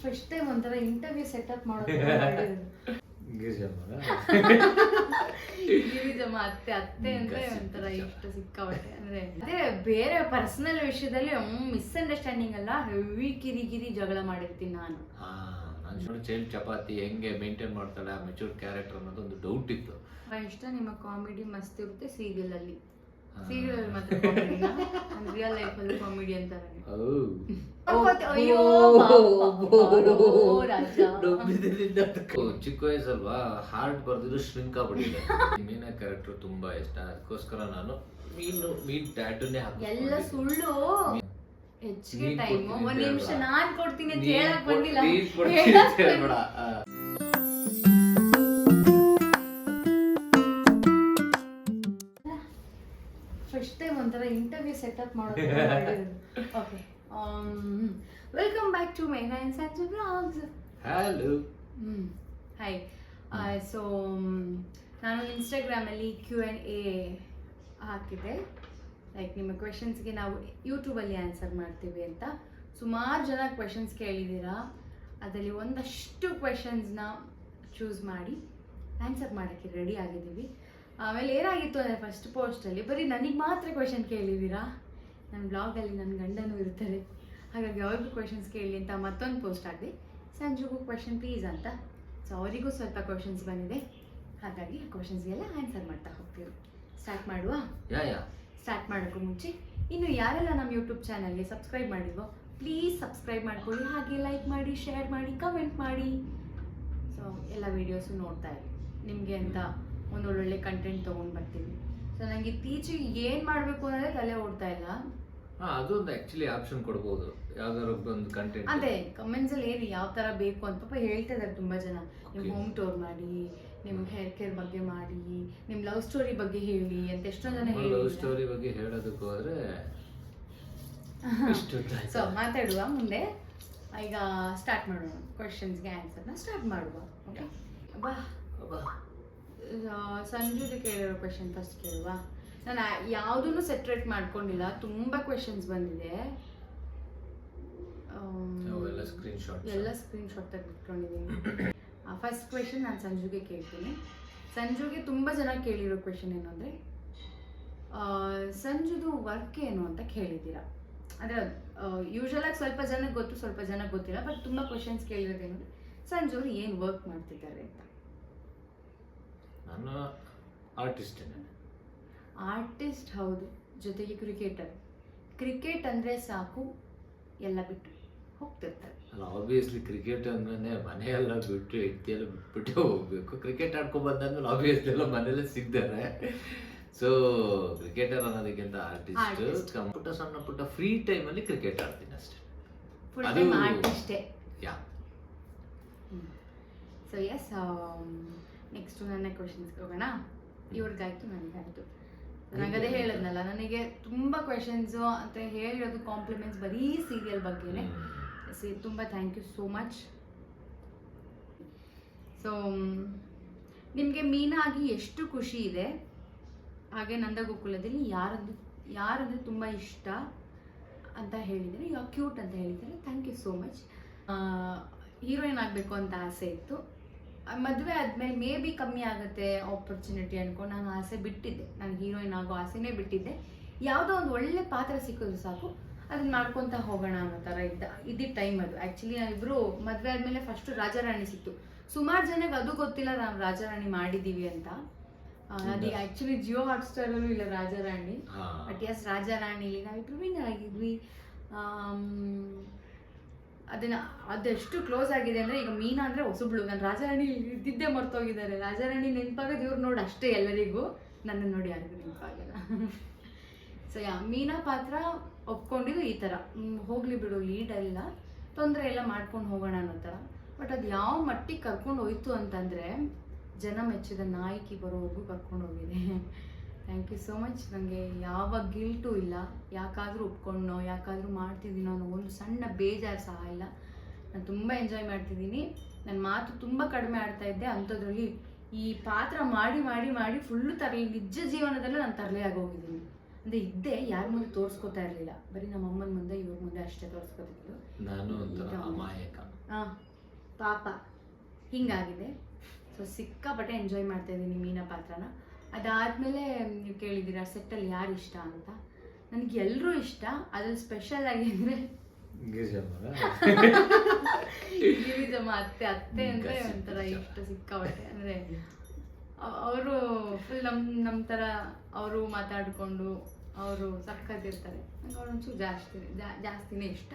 First time ಒಂಥರ interview setup ಮಾಡೋದು ಗಿರಿಜಮ್ಮ ಅತ್ತೆ ಅಂದ್ರೆ ಒಂಥರ ಇಷ್ಟ ಸಿಕ್ಕಾಬಟ್ಟೆ ಅಂದ್ರೆ ಅದೇ ಬೇರೆ ಪರ್ಸನಲ್ ವಿಷಯದಲ್ಲಿ ಮಿಸ್ಅಂಡರ್ಸ್ಟ್ಯಾಂಡಿಂಗ್ ಅಲ್ಲ ಹೆವಿ ಕಿರಿಕಿರಿ ಜಗಳ ಮಾಡಿರ್ತೀನಿ ನಾನು. ಚೈಲ್ಡ್ ಚಪಾತಿ ಹೆಂಗೆ ಮೇಂಟೈನ್ ಮಾಡ್ತಾಳೆ ಮೆಚೂರ್ ಕ್ಯಾರೆಕ್ಟರ್ ಅನ್ನೋದು ಒಂದು ಡೌಟ್ ಇತ್ತು. ಇಷ್ಟ ನಿಮ್ಮ ಕಾಮಿಡಿ ಮಸ್ತ್ ಇರುತ್ತೆ ಸೀರಿಯಲ್ ಅಲ್ಲಿ ಮಾತ್ರ ಕಾಮಿಡಿನ ರಿಯಲ್ ಲೈಫ್ ಅಲ್ಲಿ ಕಾಮಿಡಿ ಅಂತಾರೆ. ಚಿಕ್ಕ ವಯಸ್ಸಲ್ವಾ ಹಾರ್ಟ್ ಬರ್ದಿದ್ದು ಶ್ರಿಂಕ್ ಆಗ್ಬಿಟ್ಟಿದೆ. ಮೀನ ಕ್ಯಾರೆಕ್ಟರ್ ತುಂಬಾ ಇಷ್ಟ, ಅದಕ್ಕೋಸ್ಕರ ನಾನು ಮೀನ್ ಟ್ಯಾಟೂನೇ ಹಾಕಿ ಎಲ್ಲ ಸುಳ್ಳು. ಹೆಚ್ಚಿಗೆ ಟೈಮ್ ಒಂದ್ ನಿಮಿಷ ನಾನ್ ಕೊಡ್ತೀನಿ ಅಂತ ಹೇಳಕ್ ಬಂದಿಲ್ಲ. ಫಸ್ಟ್ ಟೈಮ್ ಒಂಥರ ಇಂಟರ್ವ್ಯೂ ಸೆಟಪ್ ಮಾಡೋದು. Okay, welcome back to Megha and Sanju vlogs. Hello. Hi. So ನಾನು ಇನ್ಸ್ಟಾಗ್ರಾಮಲ್ಲಿ Q&A ಹಾಕಿದ್ದೆ. ಲೈಕ್ ನಿಮ್ಮ ಕ್ವೆಶನ್ಸ್ಗೆ ನಾವು ಯೂಟ್ಯೂಬಲ್ಲಿ ಆನ್ಸರ್ ಮಾಡ್ತೀವಿ ಅಂತ. ಸುಮಾರು ಜನ ಕ್ವೆಶನ್ಸ್ ಕೇಳಿದ್ದೀರಾ. ಅದರಲ್ಲಿ ಒಂದಷ್ಟು ಕ್ವೆಶನ್ಸ್ನ ಚೂಸ್ ಮಾಡಿ ಆನ್ಸರ್ ಮಾಡೋಕ್ಕೆ ರೆಡಿ ಆಗಿದ್ದೀವಿ. ಆಮೇಲೆ ಏನಾಗಿತ್ತು ಅಂದರೆ ಫಸ್ಟ್ ಪೋಸ್ಟಲ್ಲಿ ಬರೀ ನನಗೆ ಮಾತ್ರ ಕ್ವೆಶನ್ ಕೇಳಿದ್ದೀರಾ. ನನ್ನ ಬ್ಲಾಗಲ್ಲಿ ನನ್ನ ಗಂಡನೂ ಇರ್ತಾರೆ, ಹಾಗಾಗಿ ಅವ್ರಿಗೂ ಕ್ವೆಶನ್ಸ್ ಕೇಳಿ ಅಂತ ಮತ್ತೊಂದು ಪೋಸ್ಟ್ ಆಗಿದೆ, ಸಂಜುಗೂ ಕ್ವೆಶನ್ ಪ್ಲೀಸ್ ಅಂತ. ಸೊ ಅವರಿಗೂ ಸ್ವಲ್ಪ ಕ್ವೆಶನ್ಸ್ ಬಂದಿದೆ, ಹಾಗಾಗಿ ಆ ಕ್ವೆಶನ್ಸ್ಗೆಲ್ಲ ಆನ್ಸರ್ ಮಾಡ್ತಾ ಹೋಗ್ತೀವಿ. ಸ್ಟಾರ್ಟ್ ಮಾಡುವ? ಸ್ಟಾರ್ಟ್ ಮಾಡೋಕ್ಕೂ ಮುಂಚೆ ಇನ್ನು ಯಾರೆಲ್ಲ ನಮ್ಮ ಯೂಟ್ಯೂಬ್ ಚಾನಲ್ಗೆ ಸಬ್ಸ್ಕ್ರೈಬ್ ಮಾಡಿಲ್ವೋ ಪ್ಲೀಸ್ ಸಬ್ಸ್ಕ್ರೈಬ್ ಮಾಡ್ಕೊಳ್ಳಿ, ಹಾಗೆ ಲೈಕ್ ಮಾಡಿ, ಶೇರ್ ಮಾಡಿ, ಕಮೆಂಟ್ ಮಾಡಿ. ಸೊ ಎಲ್ಲ ವೀಡಿಯೋಸು ನೋಡ್ತಾ ಇರಿ, ನಿಮಗೆ ಅಂತ ಒಂದೊಳ್ಳೊಳ್ಳೆ ಕಂಟೆಂಟ್ ತೊಗೊಂಡು ಬರ್ತೀವಿ. ಸೊ ನನಗೆ ಇತ್ತೀಚೆಗೆ ಏನು ಮಾಡಬೇಕು ಅನ್ನೋದೇ ತಲೆ ಓಡ್ತಾ ಇಲ್ಲ. ಅದೊಂದು ಆ್ಯಕ್ಚುಲಿ ಆಪ್ಷನ್ ಕೊಡ್ಬೋದು, ಯಾವ್ದಾದ್ರು ಒಂದು ಕಂಟೆಂಟ್. ಅದೇ ಕಮೆಂಟ್ಸಲ್ಲಿ ಏನು ಯಾವ ಥರ ಬೇಕು ಅಂತ ಪಾಪ ಹೇಳ್ತಾ ಇದ್ದಾರೆ ತುಂಬ ಜನ. ನಿಮ್ಮ ಹೋಮ್ ಟೂರ್ ಮಾಡಿ, ನಿಮ್ಮ ಹೇರ್ ಕೇರ್ ಬಗ್ಗೆ ಮಾಡಿ, ನಿಮ್ಮ ಲವ್ ಸ್ಟೋರಿ ಬಗ್ಗೆ ಹೇಳಿ ಅಂತ ಎಷ್ಟೊಂದು ಜನ ಹೇಳಿ. ಲವ್ ಸ್ಟೋರಿ ಬಗ್ಗೆ ಹೇಳೋದಕ್ಕೆ ಹೋದ್ರೆ ಸೊ ಮಾತಾಡುವ ಮುಂದೆ. ಈಗ ಸ್ಟಾರ್ಟ್ ಮಾಡೋಣ, ಕ್ವೆಶನ್ಸ್ಗೆ ಆನ್ಸರ್ನ ಸ್ಟಾರ್ಟ್ ಮಾಡುವ. ಓಕೆ ಬಾ. ಸಂಜುಗೆ ಕೇಳಿರೋ ಕ್ವೆಶನ್ ಫಸ್ಟ್ ಕೇಳುವ. ನಾನು ಯಾವುದನ್ನು ಸೆಪ್ರೇಟ್ ಮಾಡ್ಕೊಂಡಿಲ್ಲ, ತುಂಬ ಕ್ವೆಶನ್ಸ್ ಬಂದಿದೆ. ಎಲ್ಲ ಸ್ಕ್ರೀನ್ಶಾಟ್ ತೆಗೆದುಕೊಂಡಿದ್ದೀನಿ. ಫಸ್ಟ್ ಕ್ವೆಶನ್ ನಾನು ಸಂಜುಗೆ ಕೇಳ್ತೀನಿ. ಸಂಜುಗೆ ತುಂಬ ಜನ ಕೇಳಿರೋ ಕ್ವೆಶನ್ ಏನು ಅಂದರೆ, ಸಂಜುದು ವರ್ಕ್ ಏನು ಅಂತ ಕೇಳಿದ್ದೀರಾ. ಅಂದರೆ ಯೂಶ್ವಲಾಗಿ ಸ್ವಲ್ಪ ಜನಕ್ಕೆ ಗೊತ್ತು, ಸ್ವಲ್ಪ ಜನಕ್ಕೆ ಗೊತ್ತಿಲ್ಲ. ಬಟ್ ತುಂಬ ಕ್ವೆಶನ್ಸ್ ಕೇಳಿರೋದೇನು ಅಂದರೆ ಸಂಜು ಅವರು ಏನು ವರ್ಕ್ ಮಾಡ್ತಿದ್ದಾರೆ ಅಂತ. ನಾನು ಆರ್ಟಿಸ್ಟ್ ಹೌದು, ಜೊತೆಗೆ ಕ್ರಿಕೆಟ್ ಅಂದರೆ ಸಾಕು ಎಲ್ಲ ಬಿಟ್ಟು ಹೋಗ್ತಿರ್ತಾರೆ. ಅಲ್ಲ, ಆಬ್ವಿಯಸ್ಲಿ ಕ್ರಿಕೆಟ್ ಅಂದ್ರೆ ಮನೆಯೆಲ್ಲ ಬಿಟ್ಟು ಹೆಂಡತಿಯೆಲ್ಲ ಬಿಟ್ಬಿಟ್ಟು ಹೋಗ್ಬೇಕು. ಕ್ರಿಕೆಟ್ ಆಡ್ಕೊಂಡು ಬಂದಾದ್ಮೇಲೆ ಆಬ್ವಿಯಸ್ಲಿ ಎಲ್ಲ ಮನೆಯಲ್ಲೇ ಸಿಗ್ತಾರೆ. ಸೊ ಕ್ರಿಕೆಟರ್ ಅನ್ನೋದಕ್ಕಿಂತ ಆರ್ಟಿಸ್ಟ್. ಪುಟ್ಟ ಸಣ್ಣ ಪುಟ್ಟ ಫ್ರೀ ಟೈಮಲ್ಲಿ ಕ್ರಿಕೆಟ್ ಆಡ್ತೀನಿ ಅಷ್ಟೇ. ಆರ್ಟಿಸ್ಟೇ. ಸೊ ಎಸ್, ನೆಕ್ಸ್ಟ್ ನನ್ನ ಕ್ವೆಶನ್ಸ್ಗೆ ಹೋಗೋಣ. ಇವ್ರಿಗಾಯ್ತು, ನನಗಾಯ್ತು. ನನಗದೇ ಹೇಳಿದ್ನಲ್ಲ, ನನಗೆ ತುಂಬ ಕ್ವೆಶನ್ಸು ಅಂತ ಹೇಳಿರೋದು ಕಾಂಪ್ಲಿಮೆಂಟ್ಸ್ ಬರೀ ಸೀರಿಯಲ್ ಬಗ್ಗೆನೇ. ತುಂಬ thank you so much. So ನಿಮಗೆ ಮೀನಾಗಿ ಎಷ್ಟು ಖುಷಿ ಇದೆ, ಹಾಗೆ ನಂದಗೋಕುಲದಲ್ಲಿ ಯಾರಂದರೆ ತುಂಬ ಇಷ್ಟ ಅಂತ ಹೇಳಿದರೆ, ಈಗ ಕ್ಯೂಟ್ ಅಂತ ಹೇಳಿದ್ದಾರೆ. Thank you so much. Heroine ಆಗಬೇಕು ಅಂತ ಆಸೆ ಇತ್ತು. ಮದುವೆ ಆದಮೇಲೆ ಮೇ ಬಿ ಕಮ್ಮಿ ಆಗುತ್ತೆ ಆಪರ್ಚುನಿಟಿ ಅಂದ್ಕೊಂಡು ನಾನು ಆಸೆ ಬಿಟ್ಟಿದ್ದೆ. ನಾನು ಹೀರೋಯಿನ್ ಆಗೋ ಆಸೆನೇ ಬಿಟ್ಟಿದ್ದೆ. ಯಾವುದೋ ಒಂದು ಒಳ್ಳೆ ಪಾತ್ರ ಸಿಕ್ಕೋದು ಸಾಕು, ಅದನ್ನ ಮಾಡ್ಕೊತ ಹೋಗೋಣ ಅನ್ನೋ ಥರ ಇದ್ದಿದ್ದ ಟೈಮ್ ಅದು. ಆ್ಯಕ್ಚುಲಿ ನಾವಿಬ್ಬರು ಮದುವೆ ಆದಮೇಲೆ ಫಸ್ಟು ರಾಜಾರಾಣಿ ಸಿಕ್ತು. ಸುಮಾರು ಜನಕ್ಕೆ ಅದು ಗೊತ್ತಿಲ್ಲ ನಾವು ರಾಜಾರಾಣಿ ಮಾಡಿದ್ದೀವಿ ಅಂತ. ಅದು ಆ್ಯಕ್ಚುಲಿ ಜಿಯೋ ಹಾಟ್ಸ್ಟಾರಲ್ಲೂ ಇಲ್ಲ ರಾಜಾರಾಣಿ. ಬಟ್ ಎಸ್, ರಾಜಾರಾಣಿಲಿ ನಾವಿಬ್ಬರು ವಿನ್ನರ್ ಆಗಿದ್ವಿ. ಅದೆಷ್ಟು ಕ್ಲೋಸ್ ಆಗಿದೆ ಅಂದರೆ, ಈಗ ಮೀನಾ ಅಂದರೆ ಹೊಸಬ್ಳು. ನಾನು ರಾಜಾರಾಣಿ ಇದ್ದಿದ್ದೇ ಮರ್ತೋಗಿದ್ದಾರೆ. ರಾಜಾರಾಣಿ ನೆನಪಾಗೋದು ಇವ್ರು ನೋಡಿ ಅಷ್ಟೇ ಎಲ್ಲರಿಗೂ, ನನ್ನ ನೋಡಿ ಯಾರಿಗೂ ನೆನಪಾಗಲ್ಲ. ಸೊ ಮೀನಾ ಪಾತ್ರ ಒಪ್ಕೊಂಡಿದ್ದು ಈ ಥರ, ಹೋಗಲಿ ಬಿಡು, ಲೀಡ್ ಎಲ್ಲ ತೊಂದರೆ ಎಲ್ಲ ಮಾಡ್ಕೊಂಡು ಹೋಗೋಣ ಅನ್ನೋ ಥರ. ಬಟ್ ಅದು ಯಾವ ಮಟ್ಟಿಗೆ ಕರ್ಕೊಂಡು ಹೋಯ್ತು ಅಂತಂದರೆ, ಜನ ಮೆಚ್ಚಿದ ನಾಯಕಿ ಬರೋವರೆಗೂ ಕರ್ಕೊಂಡು ಹೋಗಿದೆ. Thank you so much. ನನಗೆ ಯಾವ ಗಿಲ್ಟು ಇಲ್ಲ, ಯಾಕಾದರೂ ಒಪ್ಕೊಂಡೋ ಯಾಕಾದರೂ ಮಾಡ್ತಿದ್ದೀನೋ ಅನ್ನೋ ಒಂದು ಸಣ್ಣ ಬೇಜಾರು ಸಹ ಇಲ್ಲ. ನಾನು ತುಂಬ ಎಂಜಾಯ್ ಮಾಡ್ತಿದ್ದೀನಿ. ನನ್ನ ಮಾತು ತುಂಬ ಕಡಿಮೆ ಆಡ್ತಾ ಇದ್ದೆ, ಅಂಥದ್ರಲ್ಲಿ ಈ ಪಾತ್ರ ಮಾಡಿ ಮಾಡಿ ಮಾಡಿ ಫುಲ್ಲು ತರಲೆ, ನಿಜ ಜೀವನದಲ್ಲೂ ನಾನು ತರಲೆ ಆಗೋಗಿದ್ದೀನಿ. ಅಂದರೆ ಇದ್ದೆ ಯಾರ ಮುಂದೆ ತೋರಿಸ್ಕೊತಾ ಇರಲಿಲ್ಲ, ಬರೀ ನಮ್ಮ ಅಮ್ಮನ ಮುಂದೆ ಇವ್ರ ಮುಂದೆ ಅಷ್ಟೇ ತೋರಿಸ್ಕೊತಿದ್ದು. ನಾನು ಒಂಥರ ಅಮಾಯಕ. ಹಾಂ ಪಾಪ ಹಿಂಗಾಗಿದೆ. ಸೊ ಸಿಕ್ಕಾಪಟ್ಟೆ ಎಂಜಾಯ್ ಮಾಡ್ತಾ ಇದ್ದೀನಿ ಮೀನಾ ಪಾತ್ರನ. ಅದಾದಮೇಲೆ ನೀವು ಕೇಳಿದ್ದೀರಾ ಸೆಟ್ಟಲ್ಲಿ ಯಾರು ಇಷ್ಟ ಅಂತ. ನನಗೆ ಎಲ್ಲರೂ ಇಷ್ಟ, ಅದ್ರಲ್ಲಿ ಸ್ಪೆಷಲ್ ಆಗಿ ಅಂದರೆ ಗಿರಿಜಮ್ಮ ಅತ್ತೆ ಅಂದರೆ ಒಂಥರ ಇಷ್ಟ ಸಿಕ್ಕಾಪಟ್ಟೆ. ಅಂದರೆ ಅವರು ಫುಲ್ ನಮ್ಮ ಥರ ಅವರು ಮಾತಾಡಿಕೊಂಡು ಅವರು ಸಕ್ಕತ್ತಿರ್ತಾರೆ. ನಂಗೆ ಅವ್ರೊಂಚೂರು ಜಾಸ್ತಿನೇ ಇಷ್ಟ.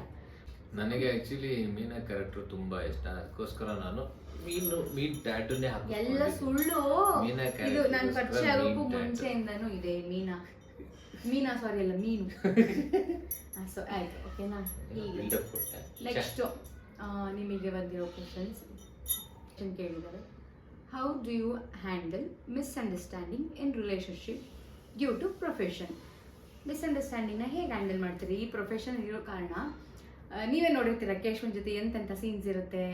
ನನಗೆ ಆ್ಯಕ್ಚುಲಿ ಮೀನಾ ಕ್ಯಾರೆಕ್ಟರ್ ತುಂಬ ಇಷ್ಟ, ಅದಕ್ಕೋಸ್ಕರ ನಾನು ಮೀನ್ ಟ್ಯಾಟೂನೇ ಹಾಕಿ ಎಲ್ಲ ಸುಳ್ಳು. ಇದು ನಾನು ಪರಿಚಯ ಆಗೋಕ್ಕೂ ಮುಂಚೆಯಿಂದನೂ ಇದೆ ಮೀನಾ ಸಾರಿ ಅಲ್ಲ ಮೀನು. ಸೊ ಆಯ್ತು, ಓಕೆನಾ. ಈಗ ನೆಕ್ಸ್ಟು ನಿಮಗೆ ಬಂದಿರೋ ಕ್ವೆಶನ್ಸ್ ಕೇಳಿದ್ದಾರೆ. How do you handle misunderstanding in relationship due to profession? ಮಿಸ್ಅಂಡರ್ಸ್ಟ್ಯಾಂಡಿಂಗ್ನ ಹೇಗೆ ಹ್ಯಾಂಡಲ್ ಮಾಡ್ತೀರಿ? ಈ ಪ್ರೊಫೆಷನ್ ಇರೋ ಕಾರಣ ನೀವೇ ನೋಡಿರ್ತೀರ ಕೇಶವನ್ ಜೊತೆ ಎಂತೆಂಥ ಸೀನ್ಸ್ ಇರುತ್ತೆ,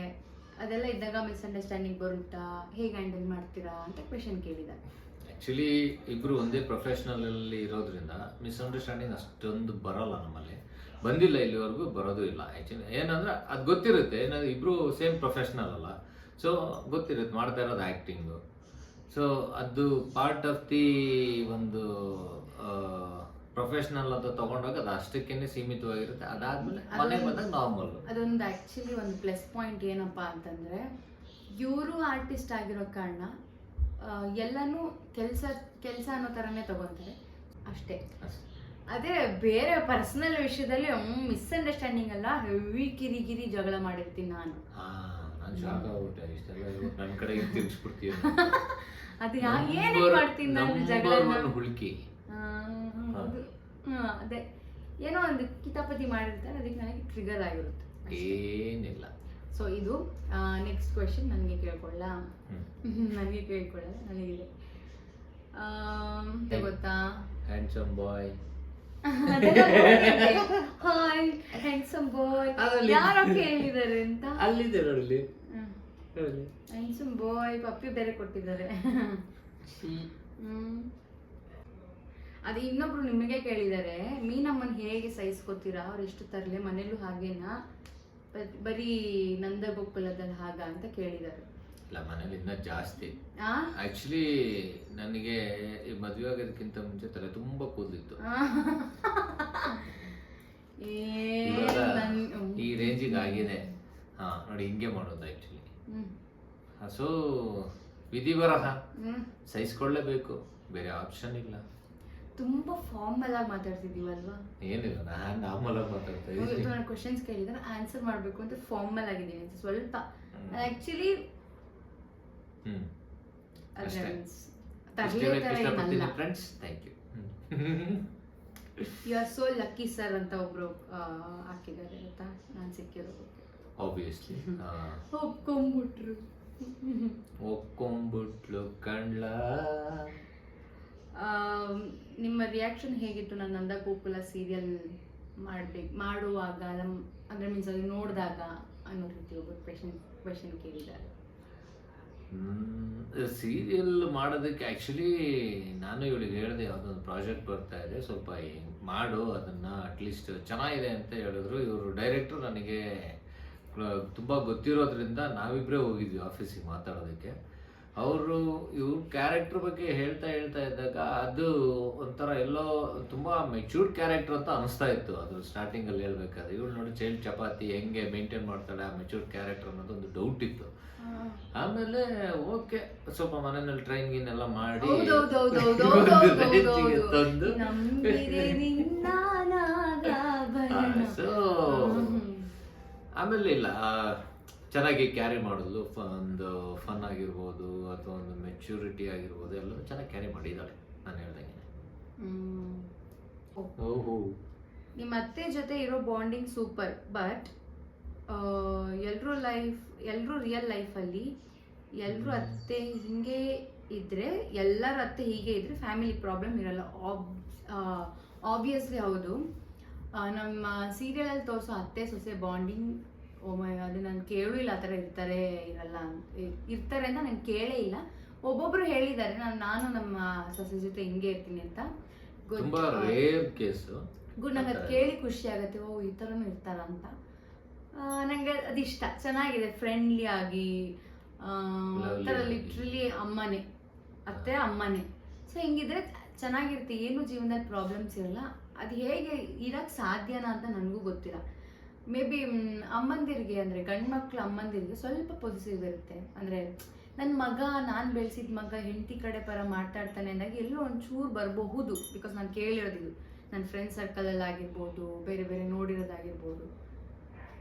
ಅದೆಲ್ಲ ಇದ್ದಾಗ ಮಿಸ್ಅಂಡರ್ಸ್ಟ್ಯಾಂಡಿಂಗ್ ಬರುತ್ತಾ, ಹೇಗೆ ಹ್ಯಾಂಡಲ್ ಮಾಡ್ತೀರಾ ಅಂತ ಕ್ವೆಶನ್ ಕೇಳಿದ್ದಾರೆ. ಆ್ಯಕ್ಚುಲಿ ಇಬ್ಬರು ಒಂದೇ ಪ್ರೊಫೆಷ್ನಲಲ್ಲಿ ಇರೋದ್ರಿಂದ ಮಿಸ್ಅಂಡರ್ಸ್ಟ್ಯಾಂಡಿಂಗ್ ಅಷ್ಟೊಂದು ಬರೋಲ್ಲ, ನಮ್ಮಲ್ಲಿ ಬಂದಿಲ್ಲ, ಇಲ್ಲಿವರೆಗೂ ಬರೋದು ಇಲ್ಲ. ಆ್ಯಕ್ಚುಲಿ ಏನಂದ್ರೆ ಅದು ಗೊತ್ತಿರುತ್ತೆ, ಏನಂದ್ರೆ ಇಬ್ಬರು ಸೇಮ್ ಪ್ರೊಫೆಷ್ನಲ್ ಅಲ್ಲ, ಸೊ ಗೊತ್ತಿರುತ್ತೆ ಮಾಡ್ತಾ ಇರೋದು ಆ್ಯಕ್ಟಿಂಗು. ಸೊ ಅದು ಪಾರ್ಟ್ ಆಫ್ ದಿ ಒಂದು ಪ್ರೊಫೆಷ್ನಲ್ ಅಂತ ತಗೊಂಡಾಗ ಅದು ಅಷ್ಟಕ್ಕೇ ಸೀಮಿತವಾಗಿರುತ್ತೆ. ಅದಾದ್ಮೇಲೆ ಮನೆಗೆ ಬಂದಾಗ ನಾರ್ಮಲ್. ಅದೊಂದು ಆ್ಯಕ್ಚುಲಿ ಒಂದು ಪ್ಲಸ್ ಪಾಯಿಂಟ್ ಏನಪ್ಪ ಅಂತಂದರೆ, ಇವರು ಆರ್ಟಿಸ್ಟ್ ಆಗಿರೋ ಕಾರಣ ಎಲ್ಲನೂ ಕೆಲಸ ಅನ್ನೋ ಥರನೇ ತಗೊತಾರೆ ಅಷ್ಟೇ. ಅದೇ ಬೇರೆ ಪರ್ಸನಲ್ ವಿಷಯದಲ್ಲಿ ಮಿಸ್ಅಂಡರ್ಸ್ಟ್ಯಾಂಡಿಂಗ್ ಅಲ್ಲ, ಹೆವಿ ಕಿರಿಕಿರಿ ಜಗಳ ಮಾಡಿರ್ತೀನಿ ನಾನು. ನನ್ನ ಕಡೆ ತಿರ್ಗಿಸ್ಬಿಡ್ತೀವಿ. ಅದು ಏನೇನು ಮಾಡ್ತೀನಿ ನಾನು ಜಗಳ ಹುಡುಕಿ. ಅದೇ ಏನೋ ಒಂದು ಕಿತಾಪತಿ ಮಾಡಿರ್ತಾರೆ, ಅದಕ್ಕೆ ನನಗೆ ಟ್ರಿಗರ್ ಆಗಿರುತ್ತೆ, ಏನಿಲ್ಲ. ಸೊ ಇದು ನೆಕ್ಸ್ಟ್ ಕ್ವೆಶನ್ ನನಗೆ ಕೇಳ್ಕೊಳ್ಳ. ನನಗಿದೆ ಗೊತ್ತಾ, ಹ್ಯಾಂಡ್ಸಮ್ ಬಾಯ್. ಹಾಯ್ ಹ್ಯಾಂಡ್ಸಮ್ ಬಾಯ್ ಯಾರೋ ಕೇಳಿದ್ದಾರೆ ಅಂತ. ಅಲ್ಲಿದೆ ನೋಡಿ, ಹ್ಯಾಂಡ್ಸಮ್ ಬಾಯ್ ಪಪ್ಪಿ ಬೇರೆ ಕೊಟ್ಟಿದ್ದಾರೆ. ಅದು ಇನ್ನೊಬ್ರು ನಿಮಗೆ ಕೇಳಿದ್ದಾರೆ, ಮೀನಮ್ಮನ ಹೇಗೆ ಸಹಿಸ್ಕೋತೀರಾ, ಅವ್ರು ಎಷ್ಟು ತರಲೆ ಮನೇಲೂ ಹಾಗೇನಾ, ಬರೀ ನಂದಗೋಕುಲದಲ್ಲಿ ಹಾಗ ಅಂತ ಕೇಳಿದ್ದಾರೆ. ಇಲ್ಲ, ಮನೇಲಿ ಇನ್ನೂ ಜಾಸ್ತಿ. ಆಕ್ಚುಲಿ ನನಗೆ ಈ ಮದುವೆ ಆಗೋದಕ್ಕಿಂತ ಮುಂಚೆ ತಲೆ ತುಂಬಾ ಕೂದಲಿತ್ತು. ಈ ರೇಂಜಿಗೆ ಆಗಿದೆ. ಹಾ ನೋಡಿ, ಹಿಂಗೆ ಮಾಡೋದು ಆಕ್ಚುಲಿ. ಸೊ ವಿಧಿ ಬರಹ ಸಹಿಸ್ಕೊಳ್ಳೇಬೇಕು, ಬೇರೆ ಆಪ್ಷನ್ ಇಲ್ಲ. ತುಂಬಾ ಫಾರ್ಮಲ್ ಆಗಿ ಮಾತಾಡ್ತಿದೀವಲ್ವಾ? ಏನಿಲ್ಲ, ನಾನು ನಾರ್ಮಲ್ ಆಗಿ ಮಾತಾಡ್ತಾ ಇದ್ದೀನಿ. ನಾನು ಕ್ವಶನ್ಸ್ ಕೇಳಿದ್ರೆ ಆನ್ಸರ್ ಮಾಡಬೇಕು ಅಂತ ಫಾರ್ಮಲ್ ಆಗಿದ್ದೀನಿ ಅಂತ ಸ್ವಲ್ಪ. Actually you are so lucky sir ಅಂತ ಒಬ್ರು ಹಾಕಿದ್ದಾರೆ ಗೊತ್ತಾ, ನಾನು ಸಿಕ್ಕಿರೋದು. ಆಬ್ವಿಯಸ್ಲಿ ಒಪ್ಕೊಂಡ್ಬಿಟ್ಲು ಕಣ್ಲ. ನಿಮ್ಮ ರಿಯಾಕ್ಷನ್ ಹೇಗಿತ್ತು ನಾನು ನಂದಗೋಕುಲ ಸೀರಿಯಲ್ ಮಾಡುವಾಗ, ಅಂದರೆ ಮೀನ್ಸ್ ಅದು ನೋಡಿದಾಗ ಅನ್ನೋ ರೀತಿ ಒಬ್ಬರು ಕ್ವೆಶನ್ ಕೇಳಿದ್ದಾರೆ. ಸೀರಿಯಲ್ ಮಾಡೋದಕ್ಕೆ ಆ್ಯಕ್ಚುಲಿ ನಾನು ಇವಳಿಗೆ ಹೇಳಿದೆ, ಯಾವುದೊಂದು ಪ್ರಾಜೆಕ್ಟ್ ಬರ್ತಾ ಇದೆ, ಸ್ವಲ್ಪ ಮಾಡು ಅದನ್ನು, ಅಟ್ಲೀಸ್ಟ್ ಚೆನ್ನಾಗಿದೆ ಅಂತ ಹೇಳಿದ್ರು. ಇವರು ಡೈರೆಕ್ಟ್ರು ನನಗೆ ತುಂಬ ಗೊತ್ತಿರೋದ್ರಿಂದ ನಾವಿಬ್ಬರೇ ಹೋಗಿದ್ವಿ ಆಫೀಸಿಗೆ ಮಾತಾಡೋದಕ್ಕೆ. ಅವರು ಇವ್ರ ಕ್ಯಾರೆಕ್ಟರ್ ಬಗ್ಗೆ ಹೇಳ್ತಾ ಇದ್ದಾಗ ಅದು ಒಂಥರ ಎಲ್ಲೋ ತುಂಬ ಮೆಚ್ಯೂರ್ಡ್ ಕ್ಯಾರೆಕ್ಟರ್ ಅಂತ ಅನಿಸ್ತಾ ಇತ್ತು. ಅದು ಸ್ಟಾರ್ಟಿಂಗಲ್ಲಿ ಹೇಳ್ಬೇಕಾದ್ರೆ ಇವಳು ನೋಡಿ ಚೈಲ್ಡ್ ಚಪಾತಿ ಹೆಂಗೆ ಮೇಂಟೈನ್ ಮಾಡ್ತಾಳೆ ಆ ಮೆಚ್ಯೂರ್ಡ್ ಕ್ಯಾರೆಕ್ಟರ್ ಅನ್ನೋದೊಂದು ಡೌಟ್ ಇತ್ತು. ಆಮೇಲೆ ಓಕೆ, ಸ್ವಲ್ಪ ಮನೆಯಲ್ಲಿ ಟ್ರೈನ್ ಗೀನ್ ಎಲ್ಲ ಮಾಡಿ ತಂದು ಸೊ ಆಮೇಲೆ ಇಲ್ಲ, ಚೆನ್ನಾಗಿ ಕ್ಯಾರಿ ಮಾಡೋದು, ಒಂದು ಫನ್ ಆಗಿರ್ಬೋದು ಅಥವಾ ಒಂದು ಮೆಚ್ಯೂರಿಟಿ ಆಗಿರ್ಬೋದು, ಎಲ್ಲರೂ ಚೆನ್ನಾಗಿ ಕ್ಯಾರಿ ಮಾಡಿದ್ದಾಳೆ ನಾನು ಹೇಳ್ದಂಗೆ. ಓಹೋ, ನಿಮ್ಮ ಅತ್ತೆ ಜೊತೆ ಇರೋ ಬಾಂಡಿಂಗ್ ಸೂಪರ್, ಬಟ್ ಎಲ್ಲರೂ ರಿಯಲ್ ಲೈಫಲ್ಲಿ ಎಲ್ಲರೂ ಅತ್ತೆ ಹಿಂಗೆ ಇದ್ದರೆ, ಎಲ್ಲರ ಅತ್ತೆ ಹೀಗೆ ಇದ್ದರೆ ಫ್ಯಾಮಿಲಿ ಪ್ರಾಬ್ಲಮ್ ಇರಲ್ಲ. ಆಬ್ವಿಯಸ್ಲಿ ಹೌದು. ನಮ್ಮ ಸೀರಿಯಲಲ್ಲಿ ತೋರಿಸೋ ಅತ್ತೆ ಸೊಸೆ ಬಾಂಡಿಂಗ್, ಅದು ನಾನು ಕೇಳೂ ಇಲ್ಲ ಆ ಥರ ಇರ್ತಾರೆ ಅಂತ ನಾನು ಕೇಳೇ ಇಲ್ಲ. ಒಬ್ಬೊಬ್ರು ಹೇಳಿದ್ದಾರೆ, ನಾನು ನಮ್ಮ ಸೊಸೆ ಜೊತೆ ಹಿಂಗೆ ಇರ್ತೀನಿ ಅಂತ. ತುಂಬಾ ರೇರ್ ಕೇಸು. ಗುಡ್, ನಂಗೆ ಅದು ಕೇಳಿ ಖುಷಿ ಆಗುತ್ತೆ. ಓ ಈ ಥರನೂ ಇರ್ತಾರ ಅಂತ. ನನಗೆ ಅದಿಷ್ಟ, ಚೆನ್ನಾಗಿದೆ, ಫ್ರೆಂಡ್ಲಿ ಆಗಿ, ಥರ ಲಿಟ್ರಲಿ ಅಮ್ಮನೇ, ಅತ್ತೆ ಅಮ್ಮನೇ. ಸೊ ಹಿಂಗಿದ್ರೆ ಚೆನ್ನಾಗಿರುತ್ತೆ, ಏನು ಜೀವನದಲ್ಲಿ ಪ್ರಾಬ್ಲಮ್ಸ್ ಇರಲ್ಲ. ಅದು ಹೇಗೆ ಇರೋಕ್ಕೆ ಸಾಧ್ಯನಾ ಅಂತ ನನಗೂ ಗೊತ್ತಿಲ್ಲ. ಮೇ ಬಿ ಅಮ್ಮಂದಿರಿಗೆ, ಅಂದರೆ ಗಂಡು ಮಕ್ಳು ಅಮ್ಮಂದಿರಿಗೆ ಸ್ವಲ್ಪ ಪಾಸಿಟಿವ್ ಇರುತ್ತೆ. ಅಂದರೆ ನನ್ನ ಮಗ, ನಾನು ಬೆಳೆಸಿದ ಮಗ ಹೆಂಡತಿ ಕಡೆ ಪರ ಮಾತಾಡ್ತಾನೆ ಅಂದಾಗ ಎಲ್ಲೋ ಒಂಚೂರು ಬರಬಹುದು. ಬಿಕಾಸ್ ನಾನು ಕೇಳಿರೋದಿದ್ದು ನನ್ನ ಫ್ರೆಂಡ್ ಸರ್ಕಲಲ್ಲಿ ಆಗಿರ್ಬೋದು, ಬೇರೆ ಬೇರೆ ನೋಡಿರೋದಾಗಿರ್ಬೋದು.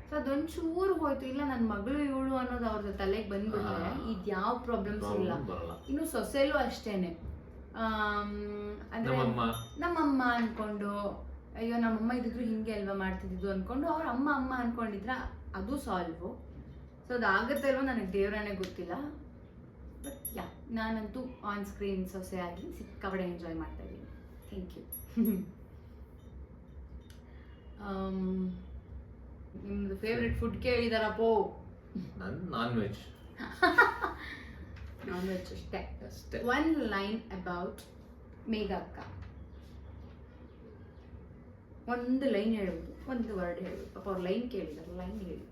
ಸೊ ಅದೊಂಚೂರು ಹೋಯ್ತು. ಇಲ್ಲ ನನ್ನ ಮಗಳು ಇವಳು ಅನ್ನೋದು ಅವ್ರದ್ದು ತಲೆಗೆ ಬಂದ್ಬಿಟ್ರೆ ಇದು ಯಾವ ಪ್ರಾಬ್ಲಮ್ಸ್ ಇಲ್ಲ. ಇನ್ನು ಸೊಸೆಲೂ ಅಷ್ಟೇನೆ, ಅಂದರೆ ನಮ್ಮಮ್ಮ ಅಂದ್ಕೊಂಡು, ಅಯ್ಯೋ ನಮ್ಮಮ್ಮ ಇದ್ದಿದ್ರು ಹಿಂಗೆ ಅಲ್ವಾ ಮಾಡ್ತಿದ್ದು ಅಂದ್ಕೊಂಡು ಅವ್ರ ಅಮ್ಮ ಅಮ್ಮ ಅಂದ್ಕೊಂಡಿದ್ರೆ ಅದು ಸಾಲ್ವು. ಸೊ ಅದಾಗುತ್ತೆ ಅಲ್ವೋ ನನಗೆ ದೇವರನ್ನೇ ಗೊತ್ತಿಲ್ಲ. ಬಟ್ ಯಾ, ನಾನಂತೂ ಆನ್ ಸ್ಕ್ರೀನ್ ಸೊಸೆಯಾಗಿ ಸಿಕ್ಕಾಪಟ್ಟೆ ಎಂಜಾಯ್ ಮಾಡ್ತಾ ಇದ್ದೀನಿ. Thank you. ನಿಮ್ಮದು ಫೇವ್ರೆಟ್ ಫುಡ್ ಕೇಳಿದಾರಪ್ಪೋ? ನನ್ನ ನಾನ್ ವೆಜ್. ನಾನ್ ವೆಜ್ ಅಷ್ಟೇ. ಒನ್ ಲೈನ್ ಅಬೌಟ್ ಮೇಘ ಅಕ್ಕ, ಒಂದು ಲೈನ್ ಹೇಳುವುದು, ಒಂದು ವರ್ಡ್ ಹೇಳುವುದು. ಪಾಪ ಅವ್ರು ಲೈನ್ ಕೇಳಿದಾರೆ, ಲೈನ್ ಹೇಳಿ,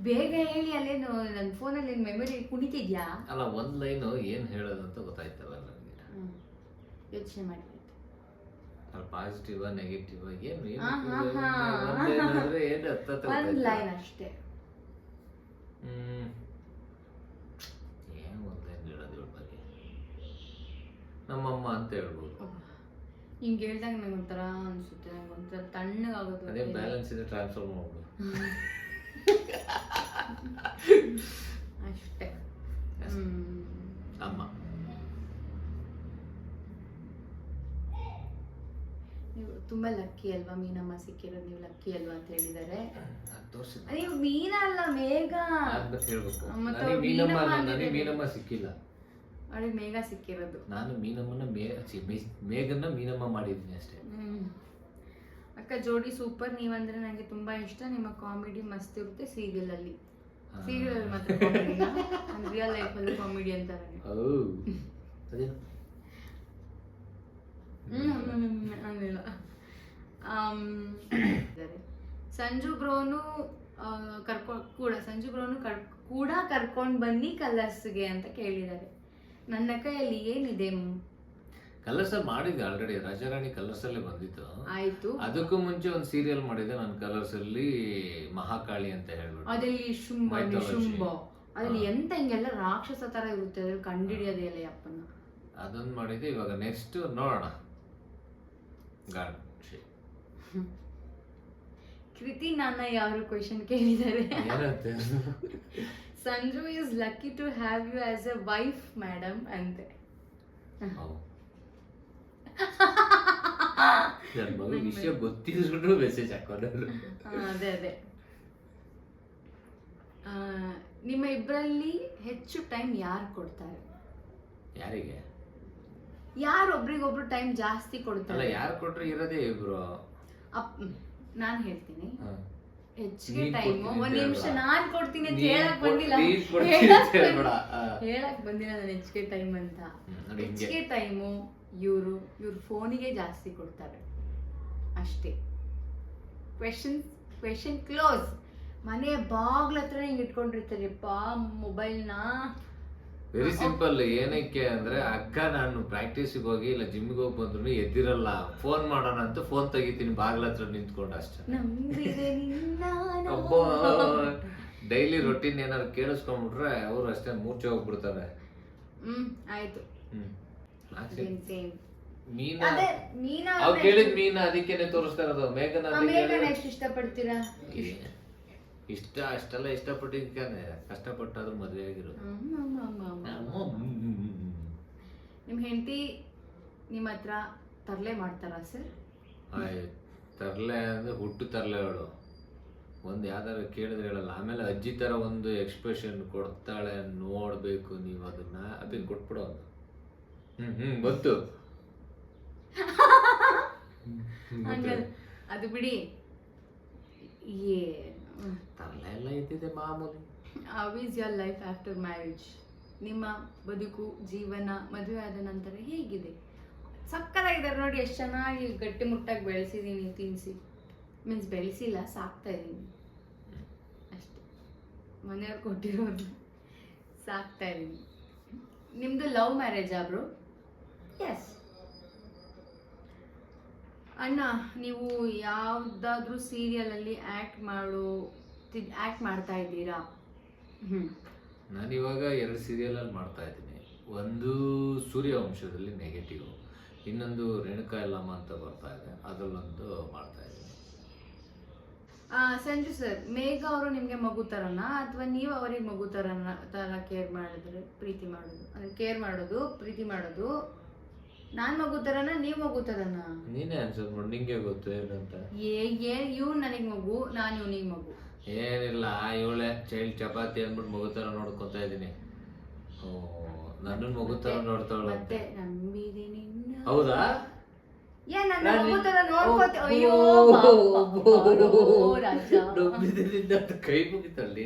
ಬೇಗ ಹೇಳಿ. ಅಲ್ಲೇನು ನನ್ನ ಫೋನಲ್ಲಿ ಏನು ಮೆಮೊರಿ ಕುಣಿತಿದ್ಯಾ? ಅಲ್ಲ, ಒಂದು ಲೈನು ಏನು ಹೇಳೋದು ಅಂತ ಗೊತ್ತಾಯ್ತಲ್ಲ ನನಗೆ. ಯೋಚನೆ ಮಾಡಿ. ಪಾಸಿಟಿವ್ ನೆಗೆಟಿವ್ ಏನು ಒಂದು ಲೈನ್ ಅಷ್ಟೇ. ಏನು ಒಂದು ಲೈನ್ ಹೇಳೋದ್ರ ಬಗ್ಗೆ ನಮ್ಮಮ್ಮ ಅಂತ ಹೇಳ್ಬೋದು. ಹಿಂಗೆ ಹೇಳ್ದಾಗ ನಂಗೆ ಒಂಥರ ಅನ್ಸುತ್ತೆ, ನಂಗೆ ಒಂಥರ ತಣ್ಣಗಾಗೋದು. ಅದೇ ಬ್ಯಾಲೆನ್ಸ್ ಇದೆ, ಟ್ರಾನ್ಸ್ಫರ್ ಮಾಡ್ಬೋದು ಅಷ್ಟೇ. ಅಮ್ಮ, ನೀವು ತುಂಬ ಲಕ್ಕಿ ಅಲ್ವಾ ಮೀನಮ್ಮ ಸಿಕ್ಕಿರೋದು, ನೀವು ಲಕ್ಕಿ ಅಲ್ವಾ ಅಂತ ಹೇಳಿದ್ದಾರೆ. ನೀವು ಮೀನ ಅಲ್ಲ ಮೇಘ ಹೇಳ್ಬೇಕು. ಮೀನಮ್ಮ ಸಿಕ್ಕಿಲ್ಲ, ಅವಳಿಗೆ ಮೇಘ ಸಿಕ್ಕಿರೋದು. ನಾನು ಮೀನಮ್ಮನ ಮೇಘನ್ನ ಮೀನಮ್ಮ ಮಾಡಿದ್ದೀನಿ ಅಷ್ಟೇ. ಅಕ್ಕ ಜೋಡಿ ಸೂಪರ್, ನೀವಂದ್ರೆ ನನಗೆ ತುಂಬಾ ಇಷ್ಟ. ನಿಮ್ಮ ಕಾಮಿಡಿ ಮಸ್ತ್ ಇರುತ್ತೆ ಸೀರಿಯಲ್ ಅಲ್ಲಿ. ಸೀರಿಯಲ್ ಅಲ್ಲಿ ಮಾತ್ರ ಕಾಮಿಡಿನ, ರಿಯಲ್ ಲೈಫ್ ಅಲ್ಲಿ ಕಾಮಿಡಿ ಅಂತಾರೆ. ಅಂದಿಲ್ಲ. ಸಂಜು ಬ್ರೋನು ಕೂಡ ಕರ್ಕೊಂಡು ಬನ್ನಿ ಕಲರ್ಸ್ಗೆ ಅಂತ ಕೇಳಿದ್ದಾರೆ. ನನ್ನ ಕೈಯಲ್ಲಿ ಏನಿದೆ? ಕಲರ್ಸ್ ಮಾಡಿದ್ದೆ ಆಲ್ರೆಡಿ, ರಾಜಾರಾಣಿ ಕಲರ್ಸ್ ಅಲ್ಲೇ ಬಂದಿತ್ತು. ಆಯ್ತು. ಅದಕ್ಕೂ ಮುಂಚೆ ಒಂದು ಸೀರಿಯಲ್ ಮಾಡಿದ್ದೆ ನಾನು ಕಲರ್ಸ್ ಅಲ್ಲಿ, ಮಹಾಕಾಳಿ ಅಂತ ಹೇಳ್ಬಿಟ್ಟು. ಅದಲ್ಲಿ ಶುಂಭ, ಅದ್ರಲ್ಲಿ ಎಂತ ಹಿಂಗೆಲ್ಲ ರಾಕ್ಷಸ ತರ ಇರುತ್ತೆ, ಅದ್ರಲ್ಲಿ ಕಂಡಿಡಿಯೋದೇ ಇಲ್ಲ ಯಪ್ಪನ್ನ. ಅದೊಂದು ಮಾಡಿದ್ದೆ. ಇವಾಗ ನೆಕ್ಸ್ಟ್ ನೋಡೋಣ. ಕೃತಿ ನನ್ನ ಯಾವ ಕ್ವೆಶನ್ ಕೇಳಿದ್ದಾರೆ. Sanju is lucky to have you as a wife madam ಅಂತೆ. ವಿಷಯ ಗೊತ್ತಿದ್ರು ಮೆಸೇಜ್ ಹಾಕೋದು. ಅದೇ ನಿಮ್ಮ ಇಬ್ಬರಲ್ಲಿ ಹೆಚ್ಚು ಟೈಮ್ ಯಾರು ಕೊಡ್ತಾರೆ? ಯಾರಿಗೆ? ಯಾರು ಒಬ್ರಿಗೊಬ್ರು ಟೈಮ್ ಜಾಸ್ತಿ ಕೊಡ್ತಾರೆ? ಯಾರು ಕೊಟ್ರೆ ಇರೋದೇ ಇಬ್ರು. ನಾನು ಹೇಳ್ತೀನಿ ಹೆಚ್ಚಿಗೆ ಟೈಮ್. ಒಂದ್ ನಿಮಿಷ ನಾನ್ ಕೊಡ್ತೀನಿ ಅಂತ ಹೇಳಕ್ ಬಂದಿಲ್ಲ ನಾನು ಹೆಚ್ಚಿಗೆ ಟೈಮ್ ಅಂತ. ಹೆಚ್ಚಿಗೆ ಟೈಮು ಇವ್ರ ಫೋನಿಗೆ ಜಾಸ್ತಿ ಕೊಡ್ತಾರೆ ಅಷ್ಟೇ. Question close. ಮನೆ ಬಾಗ್ಲ ಹತ್ರ ಹಿಂಗೆ ಇಟ್ಕೊಂಡಿರ್ತಾರಪ್ಪ ಮೊಬೈಲ್ನ. Very simple. ಏನಕ್ಕೆ ಅಂದ್ರೆ ಅಕ್ಕ ನಾನು ಪ್ರಾಕ್ಟೀಸಿಗೆ ಹೋಗಿ ಇಲ್ಲ ಜಿಮ್ಗೆ ಹೋಗಿ ಬಂದ್ರು ಎದ್ದಿರಲ್ಲ, ಫೋನ್ ಮಾಡೋಣ ಅಂತ ಫೋನ್ ತೆಗಿತೀನಿ ಬಾಗ್ಲ ಹತ್ರ ನಿಂತ್ಕೊಂಡು ಅಷ್ಟೇ. ಅಬ್ಬಾ, ಡೈಲಿ ರೊಟೀನ್ ಏನಾದ್ರು ಕೇಳಿಸ್ಕೊಂಡ್ಬಿಟ್ರೆ ಅವ್ರು ಅಷ್ಟೇ ಮೂರ್ಛೆ ಹೋಗ್ಬಿಡ್ತಾರೆ. ಆಯ್ತು. ಮೀನಾ ಅವ್ರು ಕೇಳಿದ್ ಮೀನಾ ಅದಕ್ಕೇನೆ ತೋರಿಸ್ತಾ ಇರೋದು. ಮೇಘನ ಎಷ್ಟು ಇಷ್ಟಪಡ್ತೀರಾ? ಅಷ್ಟೆಲ್ಲ ಇಷ್ಟಪಟ್ಟಿದ್ದಾನೆ, ಕಷ್ಟಪಟ್ಟಾದ್ರೂ ಮದುವೆ ಆಗಿರೋದು. ನಿಮ್ಮ ಹೆಂಡತಿ ನಿಮ್ಮ ಹತ್ರ ತರಲೆ ಮಾಡ್ತಾರಾ ಸರ್? ತರಲೆ ಅಂದ್ರೆ ಹುಟ್ಟು ತರಲೆ ಅವಳು. ಒಂದು ಯಾವ್ದಾರು ಕೇಳಿದ್ರೆ ಹೇಳಲ್ಲ. ಆಮೇಲೆ ಅಜ್ಜಿ ತರ ಒಂದು ಎಕ್ಸ್ಪ್ರೆಷನ್ ಕೊಡ್ತಾಳೆ, ನೋಡ್ಬೇಕು ನೀವು ಅದನ್ನ. ಅದನ್ನ ಕೊಟ್ಬಿಡೋ. ಗೊತ್ತು ಅದು ಬಿಡಿ. ತರಲೆ ಎಲ್ಲ ಇದ್ದಿದೆ ಮಾಮೂಲಿ. How is your life after marriage? ನಿಮ್ಮ ಬದುಕು ಜೀವನ ಮದುವೆ ಆದ ನಂತರ ಹೇಗಿದೆ? ಸಕ್ಕತ್ತಾಗಿದ್ದಾರೆ ನೋಡಿ, ಎಷ್ಟು ಚೆನ್ನಾಗಿ ಗಟ್ಟಿಮುಟ್ಟಾಗಿ ಬೆಳೆಸಿದ್ದೀನಿ ತಿನ್ನಿಸಿ. ಮೀನ್ಸ್ ಬೆಳೆಸಿಲ್ಲ, ಸಾಕ್ತಾ ಇದ್ದೀನಿ ಅಷ್ಟೇ. ಮನೆಯವ್ರು ಕೊಟ್ಟಿರೋದು ಸಾಕ್ತಾ ಇದ್ದೀನಿ. ನಿಮ್ಮದು ಲವ್ ಮ್ಯಾರೇಜಾ ಬ್ರೋ? ಎಸ್. ಅಣ್ಣ, ನೀವು ಯಾವುದಾದ್ರೂ ಸೀರಿಯಲಲ್ಲಿ ಆ್ಯಕ್ಟ್ ಮಾಡ್ತಾ ಇದ್ದೀರಾ? ನಾನಿವಾಗ 2 ಸೀರಿಯಲಲ್ಲಿ ಮಾಡ್ತಾ ಇದ್ದೀನಿ. ಒಂದು ಸೂರ್ಯವಂಶದಲ್ಲಿ ನೆಗೆಟಿವ್, ಇನ್ನೊಂದು ರೇಣುಕಾ ಯಲ್ಲಮ್ಮ ಅಂತ ಬರ್ತಾ ಇದೆ, ಅದರಲ್ಲೊಂದು ಮಾಡ್ತಾ ಇದ್ದೀನಿ. ಸಂಜು ಸರ್, ಮೇಘ ಅವರು ನಿಮಗೆ ಮಗು ಥರನಾ ಅಥವಾ ನೀವು ಅವರಿಗೆ ಮಗು ಥರ ಕೇರ್ ಮಾಡಿದ್ರೆ ಪ್ರೀತಿ ಮಾಡೋದು? ಅಂದರೆ ಕೇರ್ ಮಾಡೋದು, ಪ್ರೀತಿ ಮಾಡೋದು ನಾನು ಮಗು ಥರನಾ ನೀವು ಮಗು ಥರನಾ? ನೀನೇ ಆನ್ಸರ್ ಮಾಡಿ, ನಿಂಗೆ ಗೊತ್ತು ಏನಂತ. ಇವ್ ನನಗೆ ಮಗು, ನಾನು ಇವನಿಗೆ ಮಗು. ಏನಿಲ್ಲ, ಇವಳೆ ಚೈಲ್ಡ್ ಚಪಾತಿ ಅಂದ್ಬಿಟ್ಟು ಮಗು ಥರ ನೋಡ್ಕೊತಾ ಇದ್ದೀನಿ. ನನ್ನ ಮಗು ಥರ ನೋಡ್ತಾವಳಂತೆ. ನಂಬಿದೆ ನಿನ್ನ. ಹೌದಾ? ನನ್ನ ಮಗು ಥರ ನೋಡ್ಕೊತ. ಅಯ್ಯೋ ರಾಜ, ಕೈ ಮುಗಿತಲ್ಲಿ.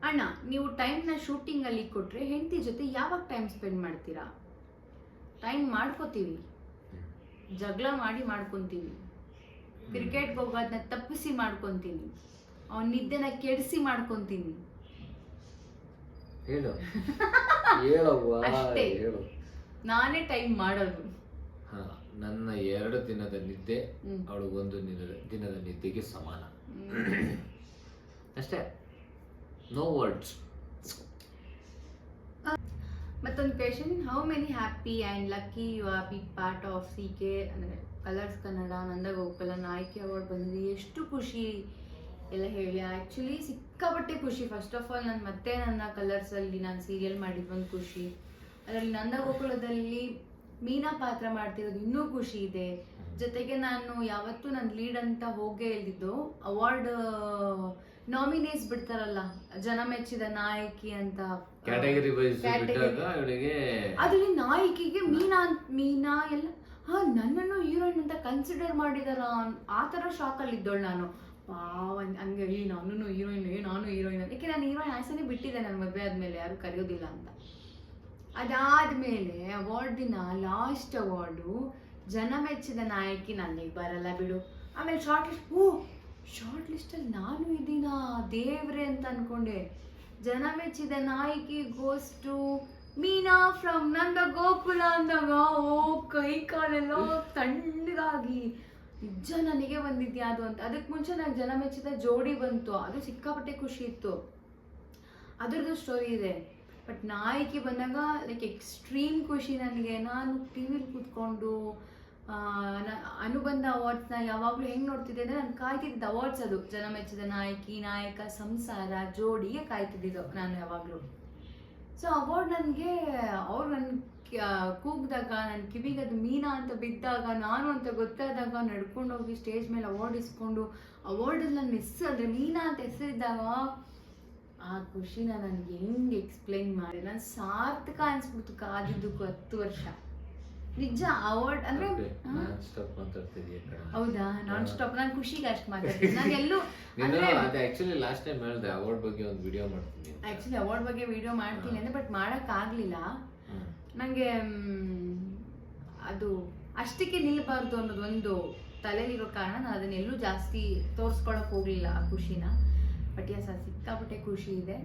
ಅಣ್ಣ, ನೀವು ಟೈಮ್ನ ಶೂಟಿಂಗಲ್ಲಿ ಕೊಟ್ಟರೆ ಹೆಂಡತಿ ಜೊತೆ ಯಾವಾಗ ಟೈಮ್ ಸ್ಪೆಂಡ್ ಮಾಡ್ತೀರಾ? ಟೈಮ್ ಮಾಡ್ಕೋತೀವಿ, ಜಗಳ ಮಾಡಿ ಮಾಡ್ಕೊತೀವಿ, ಕ್ರಿಕೆಟ್ಗೆ ಹೋಗೋದನ್ನ ತಪ್ಪಿಸಿ ಮಾಡ್ಕೊತೀನಿ, ಅವನ ನಿದ್ದೆನ ಕೆಡಿಸಿ ಮಾಡ್ಕೊತೀನಿ. ಅಷ್ಟೇ, ನಾನೇ ಟೈಮ್ ಮಾಡೋದು. ನನ್ನ 2 ದಿನದ ನಿದ್ದೆ ಅವಳು 1 ದಿನದ ನಿದ್ದೆಗೆ ಸಮಾನ ಅಷ್ಟೇ. No words. ಮತ್ತೊಂದು question, how many happy and lucky you are be part of CK ಅಂದರೆ ಕಲರ್ಸ್ ಕನ್ನಡ ನಂದಗೋಕುಲ ನಾಯಕಿ ಅವಾರ್ಡ್ ಬಂದಿದೆ, ಎಷ್ಟು ಖುಷಿ ಎಲ್ಲ ಹೇಳಿ. ಆ್ಯಕ್ಚುಲಿ ಸಿಕ್ಕಾಪಟ್ಟೆ ಖುಷಿ. ಫಸ್ಟ್ ಆಫ್ ಆಲ್ ಮತ್ತೆ ನನ್ನ ಕಲರ್ಸಲ್ಲಿ ನಾನು ಸೀರಿಯಲ್ ಮಾಡಿದ್ದು ಒಂದು ಖುಷಿ, ಅದರಲ್ಲಿ ನಂದಗೋಕುಲದಲ್ಲಿ ಮೀನಾ ಪಾತ್ರ ಮಾಡ್ತಿರೋದು ಇನ್ನೂ ಖುಷಿ ಇದೆ. ಜೊತೆಗೆ ನಾನು ಯಾವತ್ತೂ ನನ್ನ ಲೀಡ್ ಅಂತ ಹೋಗೇ ಇಲ್ದಿದ್ದು, ಅವಾರ್ಡ್ ನಾಮಿನೇಟ್ಸ್ ಬಿಡ್ತಾರಲ್ಲ, ಜನ ಮೆಚ್ಚಿದ ನಾಯಕಿ ಅಂತ ಕ್ಯಾಟಗರಿ ವೈಸ್ ಬಿಟ್ಟಾಗ ಅವಳಿಗೆ ಅದ್ರಲ್ಲಿ ನಾಯಕಿಗೆ ಮೀನಾ ಎಲ್ಲ ನನ್ನನ್ನು ಹೀರೋಯಿನ್ ಅಂತ ಕನ್ಸಿಡರ್ ಮಾಡಿದಾರ, ಆ ಥರ ಶಾಕಲ್ಲಿ ಇದ್ದೋಳು ನಾನು. ಹಂಗೆ ನಾನು ಹೀರೋಯಿನ್, ನಾನು ಹೀರೋಯಿನ್. ಯಾಕೆ ನಾನು ಹೀರೋಯಿನ್ ಆಸೆನೇ ಬಿಟ್ಟಿದ್ದೆ ನನ್ನ ಮದುವೆ ಆದಮೇಲೆ, ಯಾರು ಕರೆಯೋದಿಲ್ಲ ಅಂತ. ಅದಾದಮೇಲೆ ಅವಾರ್ಡ್ ದಿನ ಲಾಸ್ಟ್ ಅವಾರ್ಡು ಜನ ಮೆಚ್ಚಿದ ನಾಯಕಿ ನನಗೆ ಬರಲ್ಲ ಬಿಡು. ಆಮೇಲೆ ಶಾರ್ಟ್ ಲಿಸ್ಟಲ್ಲಿ ನಾನು ಇದ್ದೀನಾ ದೇವ್ರೆ ಅಂತ ಅನ್ಕೊಂಡೆ. ಜನ ಮೆಚ್ಚಿದ ನಾಯಕಿ goes to Meena from Nandagokula ಅಂದಾಗ ಕೈ ಕಾಲೆಲ್ಲ ತಣ್ಣಗಾಗಿ ನಿಜ ನನಗೆ ಬಂದಿದ್ಯಾ ಅದು ಅಂತ. ಅದಕ್ಕೆ ಮುಂಚೆ ನನಗೆ ಜನ ಮೆಚ್ಚಿದ ಜೋಡಿ ಬಂತು, ಅದು ಸಿಕ್ಕಾಪಟ್ಟೆ ಖುಷಿ ಇತ್ತು, ಅದರದ್ದು ಸ್ಟೋರಿ ಇದೆ. ಬಟ್ ನಾಯಕಿ ಬಂದಾಗ ಲೈಕ್ ಎಕ್ಸ್ಟ್ರೀಮ್ ಖುಷಿ ನನಗೆ. ನಾನು ಟಿ ವಿಲಿ ಕೂತ್ಕೊಂಡು ಅನುಬಂಧ ಅವಾರ್ಡ್ಸ್ನ ಯಾವಾಗಲೂ ಹೆಂಗೆ ನೋಡ್ತಿದ್ದೆ ಅಂದರೆ, ನಾನು ಕಾಯ್ತಿದ್ದ ಅವಾರ್ಡ್ಸ್ ಅದು ಜನ ಮೆಚ್ಚಿದ ನಾಯಕಿ, ನಾಯಕ, ಸಂಸಾರ, ಜೋಡಿಗೆ ಕಾಯ್ತಿದ್ದಿದ್ದು ನಾನು ಯಾವಾಗಲೂ. ಸೊ ಅವಾರ್ಡ್ ನನಗೆ ಅವ್ರು ನನ್ನ ಕೂಗಿದಾಗ, ನನ್ನ ಕಿವಿಗೆ ಅದು ಮೀನಾ ಅಂತ ಬಿದ್ದಾಗ, ನಾನು ಅಂತ ಗೊತ್ತಾದಾಗ ನಡ್ಕೊಂಡು ಹೋಗಿ ಸ್ಟೇಜ್ ಮೇಲೆ ಅವಾರ್ಡ್ ಇಸ್ಕೊಂಡು, ಅವಾರ್ಡಲ್ಲಿ ನನ್ನ ಹೆಸರು ಅಂದರೆ ಮೀನಾ ಅಂತ ಹೆಸರಿದ್ದಾಗ ಆ ಖುಷಿನ ನನಗೆ ಹೆಂಗೆ ಎಕ್ಸ್ಪ್ಲೈನ್ ಮಾಡಿ. ನಾನು ಸಾರ್ಥಕ ಅನ್ಸ್ಬಿಡ್ತು ಕಾದಿದ್ದಕ್ಕೂ 10 ವರ್ಷ. ನಿಜ ಅವಾರ್ಡ್ ಅಂದರೆ ಹೌದಾ, ನಾನ್ ಸ್ಟಾಪ್. ನಾನು ಖುಷಿಗೆ ಅಷ್ಟು ಮಾತಾಡ್ತೀನಿ. ನಾನು ಎಲ್ಲೂ ಆಕ್ಚುಲಿ ಲಾಸ್ಟ್ ಟೈಮ್ ಹೇಳಿದೆ ಅವಾರ್ಡ್ ಬಗ್ಗೆ ಒಂದು ವಿಡಿಯೋ ಮಾಡ್ತೀನಿ. ಆ್ಯಕ್ಚುಲಿ ಅವಾರ್ಡ್ ಬಗ್ಗೆ ವಿಡಿಯೋ ಮಾಡ್ತೀನಿ ಅಂದರೆ, ಬಟ್ ಮಾಡೋಕ್ಕಾಗಲಿಲ್ಲ ನನಗೆ. ಅದು ಅಷ್ಟಕ್ಕೆ ನಿಲ್ಲಬಾರ್ದು ಅನ್ನೋದೊಂದು ತಲೆಯಲ್ಲಿರೋ ಕಾರಣ ನಾನು ಅದನ್ನೆಲ್ಲೂ ಜಾಸ್ತಿ ತೋರಿಸ್ಕೊಳಕ್ಕೆ ಹೋಗಲಿಲ್ಲ ಆ ಖುಷಿನ. ಬಟ್ ಎಸ್, ಅದು ಸಿಕ್ಕಾಪಟ್ಟೆ ಖುಷಿ ಇದೆ.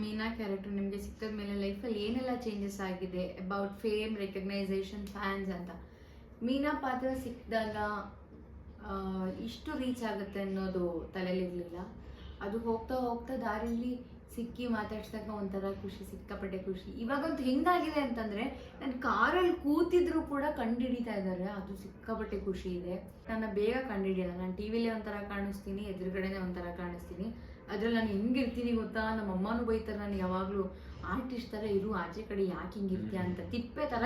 ಮೀನಾ ಕ್ಯಾರೆಕ್ಟರ್ ನಿಮಗೆ ಸಿಕ್ಕಿದ ಮೇಲೆ ಲೈಫಲ್ಲಿ ಏನೆಲ್ಲ ಚೇಂಜಸ್ ಆಗಿದೆ ಅಬೌಟ್ ಫೇಮ್, ರೆಕಗ್ನೈಸೇಷನ್, ಫ್ಯಾನ್ಸ್ ಅಂತ? ಮೀನಾ ಪಾತ್ರ ಸಿಕ್ಕಿದಾಗ ಇಷ್ಟು ರೀಚ್ ಆಗುತ್ತೆ ಅನ್ನೋದು ತಲೆಯಲ್ಲಿರಲಿಲ್ಲ. ಅದು ಹೋಗ್ತಾ ಹೋಗ್ತಾ ದಾರಿಯಲ್ಲಿ ಸಿಕ್ಕಿ ಮಾತಾಡ್ಸಿದಾಗ ಒಂಥರ ಖುಷಿ, ಸಿಕ್ಕಾಪಟ್ಟೆ ಖುಷಿ. ಇವಾಗಂತೂ ಹೆಂಗಾಗಿದೆ ಅಂತಂದರೆ, ನನ್ನ ಕಾರಲ್ಲಿ ಕೂತಿದ್ರು ಕೂಡ ಕಂಡುಹಿಡಿತಾ ಇದ್ದಾರೆ, ಅದು ಸಿಕ್ಕಾಪಟ್ಟೆ ಖುಷಿ ಇದೆ. ನನ್ನ ಬೇಗ ಕಂಡುಹಿಡಿಯಲ್ಲ. ನಾನು ಟಿ ವಿಲೇ ಒಂಥರ ಕಾಣಿಸ್ತೀನಿ, ಎದುರುಗಡೆನೇ ಒಂಥರ ಕಾಣಿಸ್ತೀನಿ. ಅದ್ರಲ್ಲಿ ನಾನು ಹೆಂಗಿರ್ತೀನಿ ಗೊತ್ತಾ, ನಮ್ಮ ಅಮ್ಮನೂ ಬೈತಾರೆ ನನಗೆ ಯಾವಾಗಲೂ, ಆರ್ಟಿಸ್ಟ್ ಥರ ಇರು, ಆಚೆ ಕಡೆ ಯಾಕೆ ಹಿಂಗಿರ್ತೀಯ ಅಂತ, ತಿಪ್ಪೆ ಥರ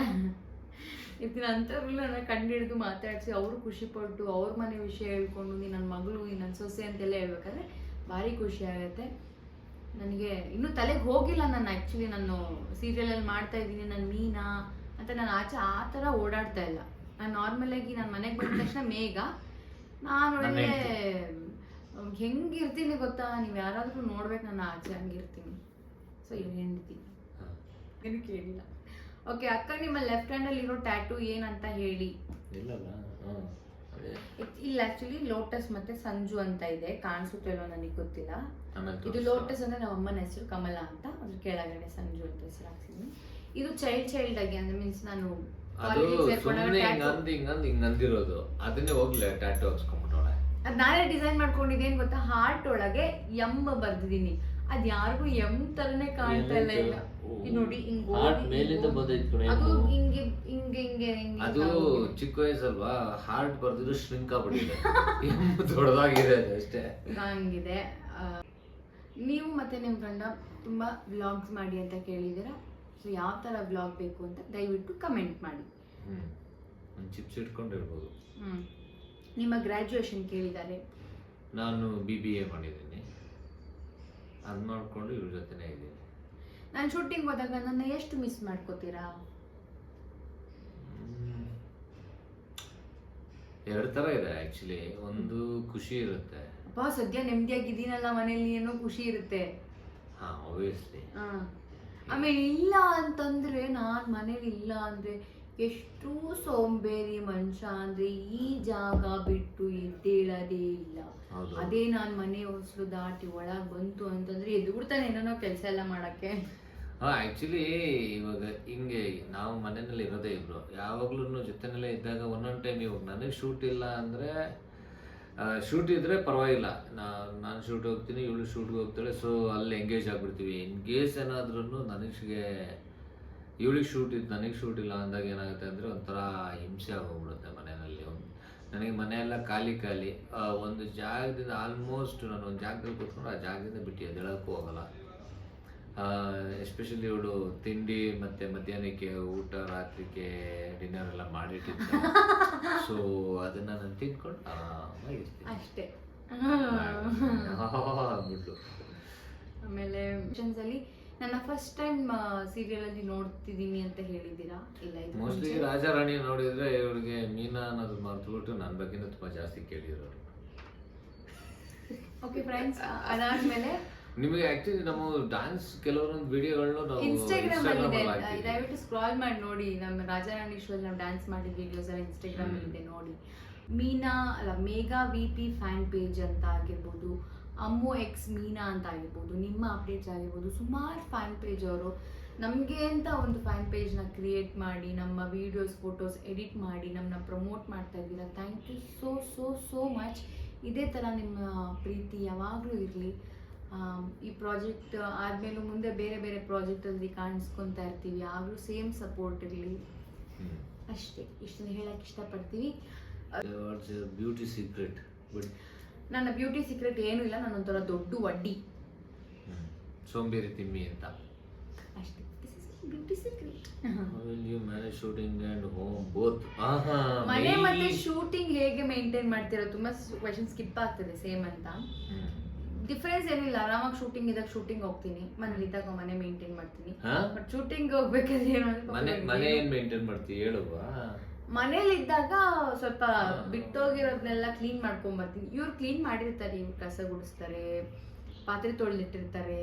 ಇರ್ತೀನಿ. ಅಂಥವ್ರಲ್ಲ ನನ್ನ ಕಂಡುಹಿಡಿದು ಮಾತಾಡಿಸಿ ಅವರು ಖುಷಿಪಟ್ಟು ಅವ್ರ ಮನೆ ವಿಷಯ ಹೇಳ್ಕೊಂಡು, ನೀನು ನನ್ನ ಮಗಳು, ನೀನು ನನ್ನ ಸೊಸೆ ಅಂತೆಲ್ಲ ಹೇಳ್ಬೇಕಾದ್ರೆ ಭಾರಿ ಖುಷಿ ಆಗುತ್ತೆ ನನಗೆ. ಇನ್ನೂ ತಲೆಗೆ ಹೋಗಿಲ್ಲ ನಾನು ಆ್ಯಕ್ಚುಲಿ, ನಾನು ಸೀರಿಯಲಲ್ಲಿ ಮಾಡ್ತಾ ಇದ್ದೀನಿ, ನಾನು ಮೀನಾ ಅಂತ ನಾನು ಆಚೆ ಆ ಥರ ಓಡಾಡ್ತಾ ಇಲ್ಲ. ನಾನು ನಾರ್ಮಲಾಗಿ ನಾನು ಮನೆಗೆ ಬಂದ ತಕ್ಷಣ ಮೇಘ ನಾನು ನನ್ನ ಒಳ್ಳೆ ಹೆಂಗಿರ್ತೀನಿ ಗೊತ್ತಾ, ನೀವು ಯಾರಾದ್ರೂ ನೋಡ್ಬೇಕು ನನ್ನ ಆಚೆ ಹಂಗಿರ್ತೀನಿ. ಸೊ ಇವ್ನು ಹೆಂಡ್ತಿ ಏನು ಕೇಳಿಲ್ಲ. ಓಕೆ ಅಕ್ಕ, ನಿಮ್ಮ ಲೆಫ್ಟ್ ಹ್ಯಾಂಡಲ್ಲಿ ಇರೋ ಟ್ಯಾಟೂ ಏನಂತ ಹೇಳಿ. ಇಲ್ಲಲ್ಲ, ಇಲ್ಲ ಆಕ್ಚುಲಿ ಲೋಟಸ್ ಮತ್ತೆ ಸಂಜು ಅಂತ ಇದೆ, ಕಾಣಿಸುತ್ತೋ ಇಲ್ಲೋ ನನಗೆ ಗೊತ್ತಿಲ್ಲ. ಇದು ಆಮೇಲೆ ಲೋಟಸ್ ಅಂದ್ರೆ ನಮ್ಮ ಅಮ್ಮನ ಹೆಸರು ಕಮಲ ಅಂತ, ಅದ್ರ ಕೆಳಗಡೆ ಸಂಜು ಅಂತ ಹೆಸರು ಹಾಕ್ಸಿದ್ದೀನಿ. ಇದು ಚೈಲ್ಡ್ ಆಗಿ ಅಂದ್ರೆ ಮೀನ್ಸ್ ನಾನು ಅದು ಸುಮ್ಮನೆ ಹಿಂಗಂದಿರೋದು, ಅದನ್ನೇ ಹೋಗ್ಲಿ ಟ್ಯಾಟೂ ಹಾಕ್ಸ್ಕೊಂಡ್ಬಿಟ್ಟವಳೆ. ಅದ್ ನಾನೇ ಡಿಸೈನ್ ಮಾಡ್ಕೊಂಡಿದ್ದೆ. ಏನ್ ಗೊತ್ತಾ, ಹಾರ್ಟ್ ಒಳಗೆ ಎಂ ಬರ್ದಿದ್ದೀನಿ. ಅದ್ ಯಾರಿಗೂ ಎಂ ತರನೇ ಕಾಣ್ತಾ ಇಲ್ಲ. ಈಗ ಇದು ನೋಡಿ ಮೇಲಿಂದ ಬಂದೈತೆ. ಅದು ಹಿಂಗೆ ಹಿಂಗೆ ಹಿಂಗೆ ಹಿಂಗೆ. ಅದು ಚಿಕ್ಕ ವಯಸ್ಸಲ್ವಾ, ಹಾರ್ಟ್ ಬರ್ದಿದ್ರು ಶ್ರಿಂಕ್ ಆಗ್ಬಿಟ್ಟಿದೆ, ದೊಡ್ಡದಾಗಿದೆ ಅಷ್ಟೇ. ಹಂಗಿದೆ. ನೀವು ಮತ್ತೆ ನಿಮ್ಮ ಗಂಡ ತುಂಬಾ ವ್ಲಾಗ್ಸ್ ಮಾಡಿ ಅಂತ ಕೇಳಿದ್ದೀರಾ. ಸೊ ಯಾವ ಥರ ವ್ಲಾಗ್ ಬೇಕು ಅಂತ ದಯವಿಟ್ಟು ಕಮೆಂಟ್ ಮಾಡಿ. ಒಂದು ಚಿಪ್ಸ್ ಇಟ್ಕೊಂಡಿರ್ಬೋದು. ನಿಮ್ಮ ಗ್ರ್ಯಾಜುಯೇಷನ್ ಕೇಳಿದ್ದಾರೆ. ನಾನು BBA ಮಾಡಿದ್ದೀನಿ, ಅದು ಮಾಡಿಕೊಂಡು ಇವ್ರ ಜೊತೆನೇ ಇದ್ದೀನಿ. ನಾನು ಶೂಟಿಂಗ್ ಹೋದಾಗ ನನ್ನ ಎಷ್ಟು ಮಿಸ್ ಮಾಡ್ಕೋತೀರಾ? ಎರಡು ಥರ ಇದೆ ಆ್ಯಕ್ಚುಲಿ. ಒಂದು ಖುಷಿ ಇರುತ್ತೆ, ಅಪ್ಪ ಸದ್ಯ ನೆಮ್ಮದಿಯಾಗಿದ್ದೀನಲ್ಲ ಮನೇಲಿ ಏನೋ ಖುಷಿ ಇರುತ್ತೆ. ಹಾಂ ಆಬ್ವಿಯಸ್ಲಿ. ಆಮೇಲೆ ಇಲ್ಲ ಅಂತಂದ್ರೆ, ನಾನು ಮನೇಲಿ ಇಲ್ಲ ಅಂದ್ರೆ ಎಷ್ಟು ಸೋಂಬೇರಿ ಮನುಷ್ಯ ಅಂದ್ರೆ ಈ ಜಾಗ ಬಿಟ್ಟು ಎದ್ದೇಳೋದೇ ಇಲ್ಲ. ಅದೇ ನಾನು ಮನೆ ಹೊಸಲು ದಾಟಿ ಒಳಗೆ ಬಂತು ಅಂತಂದ್ರೆ ಎದ್ಬಿಡ್ತಾನೆ ಏನೋ ಕೆಲಸ ಎಲ್ಲ ಮಾಡಕ್ಕೆ. ಆ್ಯಕ್ಚುಲಿ ಇವಾಗ ಹಿಂಗೆ ನಾವು ಮನೆಯಲ್ಲಿ ಇರೋದೇ ಇಬ್ರು, ಯಾವಾಗ್ಲೂ ಜೊತೆನಲ್ಲೇ ಇದ್ದಾಗ ಒಂದೊಂದು ಟೈಮ್ ಇವಾಗ ನನಗೆ ಶೂಟ್ ಇಲ್ಲ ಅಂದರೆ, ಶೂಟ್ ಇದ್ದರೆ ಪರವಾಗಿಲ್ಲ, ನಾನು ಶೂಟ್ ಹೋಗ್ತೀನಿ, ಇವಳು ಶೂಟ್ಗೆ ಹೋಗ್ತಾಳೆ, ಸೊ ಅಲ್ಲಿ ಎಂಗೇಜ್ ಆಗಿಬಿಡ್ತೀವಿ. ಇನ್ ಕೇಸ್ ಏನಾದ್ರೂ ನನಗೆ ಇವಳಿಗೆ ಶೂಟ್ ಇದ್ದು ನನಗೆ ಶೂಟ್ ಇಲ್ಲ ಅಂದಾಗ ಏನಾಗುತ್ತೆ ಅಂದರೆ ಒಂಥರ ಹಿಂಸೆ ಆಗೋಗ್ಬಿಡುತ್ತೆ ಮನೆಯಲ್ಲಿ. ನನಗೆ ಮನೆಯೆಲ್ಲ ಖಾಲಿ ಒಂದು ಜಾಗದಿಂದ ಆಲ್ಮೋಸ್ಟ್ ನಾನು ಒಂದು ಜಾಗದಲ್ಲಿ ಕೂತ್ಕೊಂಡು ಆ ಜಾಗದಿಂದ ಬಿಟ್ಟು ಎದ್ದೇಳೋಕ್ಕೂ ಹೋಗಲ್ಲ. ಎಸ್ಪೆಷಲಿ ಇವಳು ತಿಂಡಿ ಮತ್ತು ಮಧ್ಯಾಹ್ನಕ್ಕೆ ಊಟ, ರಾತ್ರಿಗೆ ಡಿನ್ನರ್ ಎಲ್ಲ ಮಾಡಿಟ್ಟಿರ್ತೀನಿ. ಸೊ ಅದನ್ನು ನಾನು ತಿಂದ್ಕೊಂಡು ಆರಾಮಾಗಿರ್ತೀನಿ ಅಷ್ಟೇ. ಅಂದ್ಬಿಟ್ಟು ಆಮೇಲೆ ಅಲ್ಲಿ ನನ್ನ ಫಸ್ಟ್ ಟೈಮ್ ಸೀರಿಯಲ್ ಅಲ್ಲಿ ನೋಡ್ತಿದ್ದೀನಿ ಅಂತ ಹೇಳಿದ್ದೀರಾ? ಇಲ್ಲ, ಇದು ಮೋಸ್ಟ್ಲಿ ರಾಜಾರಾಣಿ ನೋಡಿದ್ರೆ ಇವ್ರಿಗೆ ಮೀನಾ ಅನ್ನೋದು ಮರ್ತುಬಿಟ್ಟು ನನ್ನ ಬಗ್ಗೆನೂ ತುಂಬ ಜಾಸ್ತಿ ಕೇಳಿರೋರು. ಓಕೆ ಫ್ರೆಂಡ್ಸ್, ಅದಾದ್ಮೇಲೆ ನಿಮಗೆ ಆಕ್ಚುಲಿ ನಮ್ಮ ಡ್ಯಾನ್ಸ್ ಕೆಲವೊಂದು ವಿಡಿಯೋಗಳನ್ನ ನಾವು ಇನ್ಸ್ಟಾಗ್ರಾಮ್ ಅಲ್ಲಿ ಇದೆ, ದಯವಿಟ್ಟು ಸ್ಕ್ರಾಲ್ ಮಾಡಿ ನೋಡಿ. ನಮ್ಮ ರಾಜಾರಾಣಿ ಶೋ ನಾವು ಡ್ಯಾನ್ಸ್ ಮಾಡಿದ ವಿಡಿಯೋಸ್ ಎಲ್ಲ ಇನ್ಸ್ಟಾಗ್ರಾಮ್ ಅಲ್ಲಿ ಇದೆ, ನೋಡಿ. ಮೇಘಾ VP ಫ್ಯಾನ್ ಪೇಜ್ ಅಂತ ಆಗಿರ್ಬೋದು, ಅಮ್ಮು ಎಕ್ಸ್ ಮೀನಾ ಅಂತ ಆಗಿರ್ಬೋದು, ನಿಮ್ಮ ಅಪ್ಡೇಟ್ಸ್ ಆಗಿರ್ಬೋದು, ಸುಮಾರು ಫ್ಯಾನ್ ಪೇಜ್ ಅವರು ನಮಗೆ ಅಂತ ಒಂದು ಫ್ಯಾನ್ ಪೇಜ್ನ ಕ್ರಿಯೇಟ್ ಮಾಡಿ ನಮ್ಮ ವಿಡಿಯೋಸ್ ಫೋಟೋಸ್ ಎಡಿಟ್ ಮಾಡಿ ನಮ್ಮನ್ನ ಪ್ರಮೋಟ್ ಮಾಡ್ತಾ ಇದ್ದೀರಾ. Thank you so so so much. ಇದೇ ಥರ ನಿಮ್ಮ ಪ್ರೀತಿ ಯಾವಾಗಲೂ ಇರಲಿ. ಈ ಪ್ರಾಜೆಕ್ಟ್ ಆದಮೇಲೂ ಮುಂದೆ ಬೇರೆ ಬೇರೆ ಪ್ರಾಜೆಕ್ಟಲ್ಲಿ ಕಾಣಿಸ್ಕೊತಾ ಇರ್ತೀವಿ, ಆಗಲೂ ಸೇಮ್ ಸಪೋರ್ಟ್ ಇರಲಿ ಅಷ್ಟೇ. ಇಷ್ಟನ್ನು ಹೇಳಕ್ಕೆ ಇಷ್ಟಪಡ್ತೀವಿ. Beauty secret? ನನ್ನ ಬ್ಯೂಟಿ ಸೀಕ್ರೆಟ್ ಏನೂ ಇಲ್ಲ, ನಾನೊಂಥರ ದೊಡ್ಡ ವಡ್ಡಿ, ಸೋಂಬೇರಿ ತಿಮ್ಮಿ ಅಂತ ಅಷ್ಟೇ. Beauty secret. You manage shooting and home both? ಮನೆ ಮತ್ತೆ ಶೂಟಿಂಗ್ ಹೇಗೆ ಮೇಂಟೈನ್ ಮಾಡ್ತೀರಾ? ತುಂಬಾ ಕ್ವೆಶ್ಚನ್ ಸ್ಕಿಪ್ ಆಗ್ತದೆ ಸೇಮ್ ಅಂತ. ಡಿಫರೆನ್ಸ್ ಏನಿಲ್ಲ, ಆರಾಮಾಗಿ ಶೂಟಿಂಗ್ ಇದ್ದಾಗ ಶೂಟಿಂಗ್ ಹೋಗ್ತೀನಿ, ಮನೇಲಿ ಇದ್ದಾಗ ಮನೆ ಮೇಂಟೈನ್ ಮಾಡ್ತೀನಿ. ಬಟ್ ಶೂಟಿಂಗ್ ಹೋಗ್ಬೇಕಾದ್ರೆ ಏನು ಮನೆ ಏನ್ ಮೇಂಟೈನ್ ಮಾಡ್ತೀವಿ ಹೇಳುವ? ಮನೇಲಿ ಇದ್ದಾಗ ಸ್ವಲ್ಪ ಬಿಟ್ಟೋಗಿರೋದನ್ನೆಲ್ಲ ಕ್ಲೀನ್ ಮಾಡ್ಕೊಂಡ್ ಬರ್ತೀನಿ. ಇವ್ರು ಕ್ಲೀನ್ ಮಾಡಿರ್ತಾರೆ, ಇವ್ರು ಕಸ ಗುಡಿಸ್ತಾರೆ, ಪಾತ್ರೆ ತೊಳೆದಿಟ್ಟಿರ್ತಾರೆ.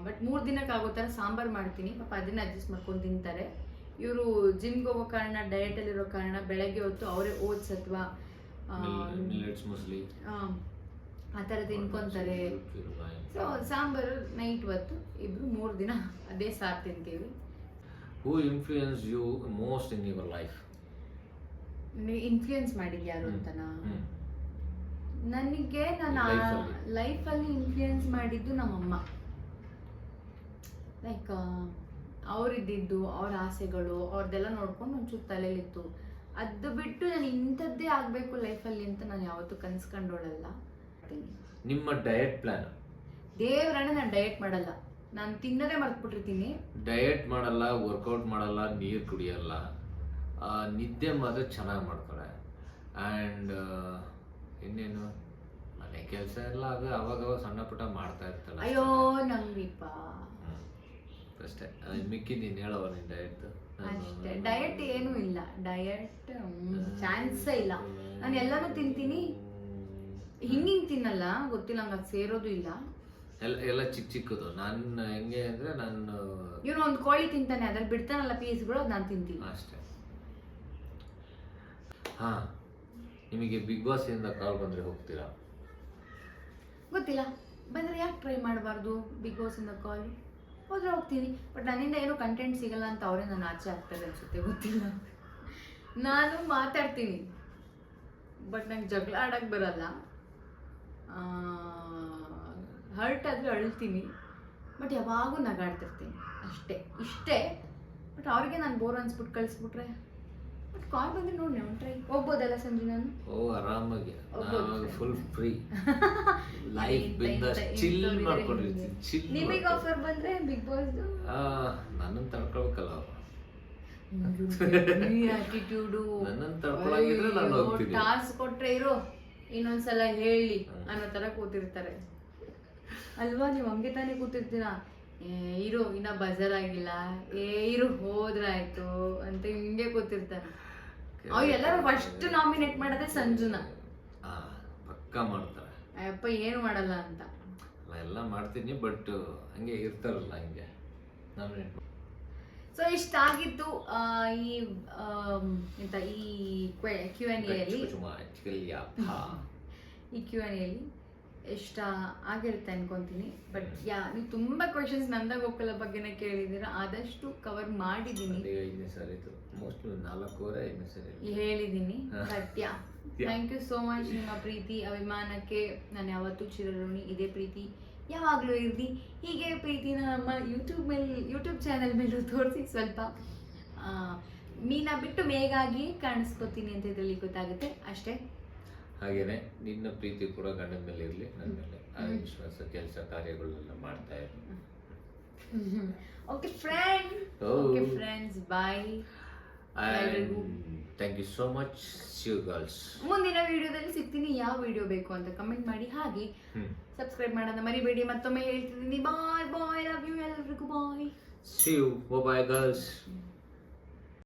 ಬಟ್ 3 ದಿನಕ್ಕೆ ಆಗೋ ಥರ ಸಾಂಬಾರು ಮಾಡ್ತೀನಿ, ಪಾಪ ಅದನ್ನ ಅಡ್ಜಸ್ಟ್ ಮಾಡ್ಕೊಂಡು ತಿಂತಾರೆ. ಇವರು ಜಿಮ್ಗೆ ಹೋಗೋ ಕಾರಣ, ಡಯಟಲ್ಲಿರೋ ಕಾರಣ ಬೆಳಗ್ಗೆ ಹೊತ್ತು ಅವರೇ ಓಟ್ಸ್ ಅಥವಾ ಆ ಥರ ತಿನ್ಕೊಂತಾರೆ. ಸೊ ಸಾಂಬಾರು ನೈಟ್ ಹೊತ್ತು ಇಬ್ರು 3 ದಿನ ಅದೇ ಸಾರು ತಿಂತೀವಿ. Who influenced you most in your life? Influence ಮಾಡಿದ್ದು ಯಾರು ಅಂತನಾ? ನನಗೆ ನನ್ನ ಲೈಫಲ್ಲಿ ಇನ್ಫ್ಲೂಯೆನ್ಸ್ ಮಾಡಿದ್ದು ನಮ್ಮಮ್ಮ. ಲೈಕ್ ಅವರಿದ್ದಿದ್ದು, ಅವ್ರ ಆಸೆಗಳು, ಅವ್ರದ್ದೆಲ್ಲ ನೋಡ್ಕೊಂಡು ಒಂಚೂರು ತಲೆಯಲ್ಲಿತ್ತು. ಅದು ಬಿಟ್ಟು ನಾನು ಇಂಥದ್ದೇ ಆಗಬೇಕು ಲೈಫಲ್ಲಿ ಅಂತ ನಾನು ಯಾವತ್ತೂ ಕನ್ಸ್ಕೊಂಡೋಳಲ್ಲ. ನಿಮ್ಮ ಡಯಟ್ ಪ್ಲಾನ್? ದೇವ್ರಣ್ಣ, ನಾನು ಡಯಟ್ ಮಾಡಲ್ಲ, ನಾನು ತಿನ್ನೋದೇ ಮರ್ತ್ಬಿಟ್ಟಿರ್ತೀನಿ. ಡಯಟ್ ಮಾಡಲ್ಲ, ವರ್ಕೌಟ್ ಮಾಡಲ್ಲ, ನೀರು ಕುಡಿಯಲ್ಲ, ನಿದ್ದೆ ಮಾತ್ರ ಚೆನ್ನಾಗಿ ಮಾಡ್ತಾರೆ. ಆ್ಯಂಡ್ ಇನ್ನೇನು ಮನೆ ಕೆಲಸ ಎಲ್ಲ ಅದು ಅವಾಗ ಸಣ್ಣ ಪುಟ್ಟ ಮಾಡ್ತಾ ಇರ್ತಾಳೆ. ಅಯ್ಯೋ ನಂಬಿಪ್ಪ ಅಷ್ಟೇ. ಮಿಕ್ಕಿದ್ದೀನಿ ಹೇಳವ ನಿನ್ನ ಡಯಟ್? ಅಷ್ಟೇ. ಡಯಟ್ ಏನೂ ಇಲ್ಲ, ಡಯಟ್ ಚಾನ್ಸೇ ಇಲ್ಲ. ನಾನು ಎಲ್ಲನೂ ತಿಂತೀನಿ, ಹಿಂಗೆ ತಿನ್ನಲ್ಲ, ಗೊತ್ತಿಲ್ಲ ನಂಗೆ ಅದು ಸೇರೋದು ಇಲ್ಲ. ಎಲ್ಲ ಚಿಕ್ಕ ಚಿಕ್ಕದು. ನಾನು ಹೆಂಗೆ ಅಂದರೆ ನಾನು ಇವನು ಒಂದು ಕೋಳಿ ತಿಂತಾನೆ, ಅದ್ರಲ್ಲಿ ಬಿಡ್ತಾನಲ್ಲ ಪೀಸ್ಗಳು, ಅದು ನಾನು ತಿಂತೀನಿ ಅಷ್ಟೇ. ಹಾಂ, ನಿಮಗೆ ಬಿಗ್ ಬಾಸ್ ಇಂದ ಕಾಲ್ ಬಂದರೆ ಹೋಗ್ತೀರಾ? ಗೊತ್ತಿಲ್ಲ, ಬಂದರೆ ಯಾಕೆ ಟ್ರೈ ಮಾಡಬಾರ್ದು? ಬಿಗ್ ಬಾಸ್ ಇಂದ ಕಾಲ್ ಹೋದ್ರೆ ಹೋಗ್ತೀನಿ. ಬಟ್ ನನ್ನಿಂದ ಏನೂ ಕಂಟೆಂಟ್ ಸಿಗಲ್ಲ ಅಂತ ಅವರೇ ನಾನು ಆಚೆ ಆಗ್ತಾರೆ ಅನ್ಸುತ್ತೆ, ಗೊತ್ತಿಲ್ಲ. ನಾನು ಮಾತಾಡ್ತೀನಿ, ಬಟ್ ನಂಗೆ ಜಗಳ ಆಡೋಕ್ಕೆ ಬರಲ್ಲ. ಹರ್ಟ್ ಆದರೆ ಅಳ್ತೀನಿ, ಬಟ್ ಯಾವಾಗೂ ನಗಾಡ್ತಿರ್ತೀನಿ ಅಷ್ಟೇ, ಇಷ್ಟೇ. ಬಟ್ ಅವ್ರಿಗೆ ನಾನು ಬೋರ್ ಅನ್ಸ್ಬಿಟ್ಟು ಕಳಿಸ್ಬಿಟ್ರೆ, ಬಟ್ ಕಾಲ್ ಬಂದರೆ ನೋಡಿ ನಾವು ಟ್ರೈ ಹೋಗ್ಬೋದಲ್ಲ ಸಂಜೆ ನಾನು. ಆರಾಮಾಗಿ ಫುಲ್ ಫ್ರೀ ಲೈಫ್ ಬಿಂದಾಸ್ ಚಿಲ್ ಮಾಡ್ಕೊಂಡಿರ್ತೀನಿ. ಚಿಲ್. ನಿಮಗೆ ಆಫರ್ ಬಂದರೆ ಬಿಗ್ ಬಾಸ್ ನನ್ನನ್ನು ತಡ್ಕೊಳ್ಬೇಕಲ್ಲ ಅವರು. ಆಟಿಟ್ಯೂಡು, ನನ್ನನ್ನು ತಡ್ಕೊಳಂಗಿದ್ರೆ ನಾನು ಹೋಗ್ತೀನಿ. ಟಾಸ್ಕ್ ಕೊಟ್ರೆ ಇರೋ ಇನ್ನೊಂದ್ಸಲ ಹೇಳಿ ಅನ್ನೋ ಥರ ಕೂತಿರ್ತಾರೆ ಅಲ್ವಾ? ನೀವು ಹಂಗೆ ತಾನೇ ಕೂತಿರ್ತೀರಾ, ಇರು ಇನ್ನ ಬಜರ್ ಆಗಿಲ್ಲ, ಇರು ಹೋದ್ರಾಯ್ತು ಅಂತ ಹಿಂಗೆ ಕೂತಿರ್ತಾರೆ. ಅವ್ರು ಎಲ್ಲರೂ ಫಸ್ಟ್ ನಾಮಿನೇಟ್ ಮಾಡೋದೇ ಸಂಜುನ. ಪಕ್ಕ ಮಾಡ್ತಾರೆ. ಅಯ್ಯಪ್ಪ ಏನು ಮಾಡಲ್ಲ ಅಂತ. ಎಲ್ಲ ಮಾಡ್ತೀನಿ, ಬಟ್ ಹಂಗೆ ಇರ್ತಾರಲ್ಲ ಹಂಗೆ ನಾಮಿನೇಟ್. ಸೊ ಇಷ್ಟ ಆಗಿತ್ತು ಈ ಎಂತ ಈ Q&A-ಯಲ್ಲಿ. ಈ Q&A-ಯಲ್ಲಿ ಇಷ್ಟ ಆಗಿರುತ್ತೆ ಅನ್ಕೊಂತೀನಿ. ಬಟ್ ನೀವು ತುಂಬ ಕ್ವೆಶನ್ಸ್ ನಂದ ಗೋಕುಲ ಬಗ್ಗೆನೇ ಕೇಳಿದ್ದೀರಾ, ಆದಷ್ಟು ಕವರ್ ಮಾಡಿದ್ದೀನಿ, ಹೇಳಿದ್ದೀನಿ. But thank you so much. ನಿಮ್ಮ ಪ್ರೀತಿ ಅಭಿಮಾನಕ್ಕೆ ನಾನು ಯಾವತ್ತೂ ಚಿರಋಣಿ. ಇದೇ ಪ್ರೀತಿ ಯಾವಾಗಲೂ ಇರಲಿ. ಹೀಗೆ ಪ್ರೀತಿನ ನಮ್ಮ ಯೂಟ್ಯೂಬ್ ಚಾನಲ್ ಮೇಲೂ ತೋರಿಸಿ. ಸ್ವಲ್ಪ ಮೀನಾ ಬಿಟ್ಟು ಮೇಗಾಗಿ ಕಾಣಿಸ್ಕೊತೀನಿ ಅಂತ ಇದರಲ್ಲಿ ಗೊತ್ತಾಗುತ್ತೆ ಅಷ್ಟೇ. ಹಾಗೇನೆ ನಿನ್ನ ಪ್ರೀತಿ ಕೂಡ ಗಂಡನ ಮೇಲೆ ಇರಲಿ, ನನ್ನ ಮೇಲೆ ಆ ವಿಶ್ವಾಸ, ಕೆಲಸ ಕಾರ್ಯಗಳೆಲ್ಲ ಮಾಡ್ತಾ ಇರಲಿ. Okay friends, bye. Thank you so much. See you girls. ಮುಂದಿನ ವಿಡಿಯೋದಲ್ಲಿ ಸಿಗ್ತೀನಿ. ಯಾವ ವಿಡಿಯೋ ಬೇಕು ಅಂತ ಕಮೆಂಟ್ ಮಾಡಿ. ಹಾಗೆ ಸಬ್ಸ್ಕ್ರೈಬ್ ಮಾಡೋದನ್ನ ಮರಿಬೇಡಿ. ಮತ್ತೊಮ್ಮೆ ಹೇಳ್ತಿದ್ದೀನಿ ಬಾಯ್ ಬಾಯ್, ಲವ್ ಯು ಎಲ್ರಿಗೂ bye. See you. Bye girls.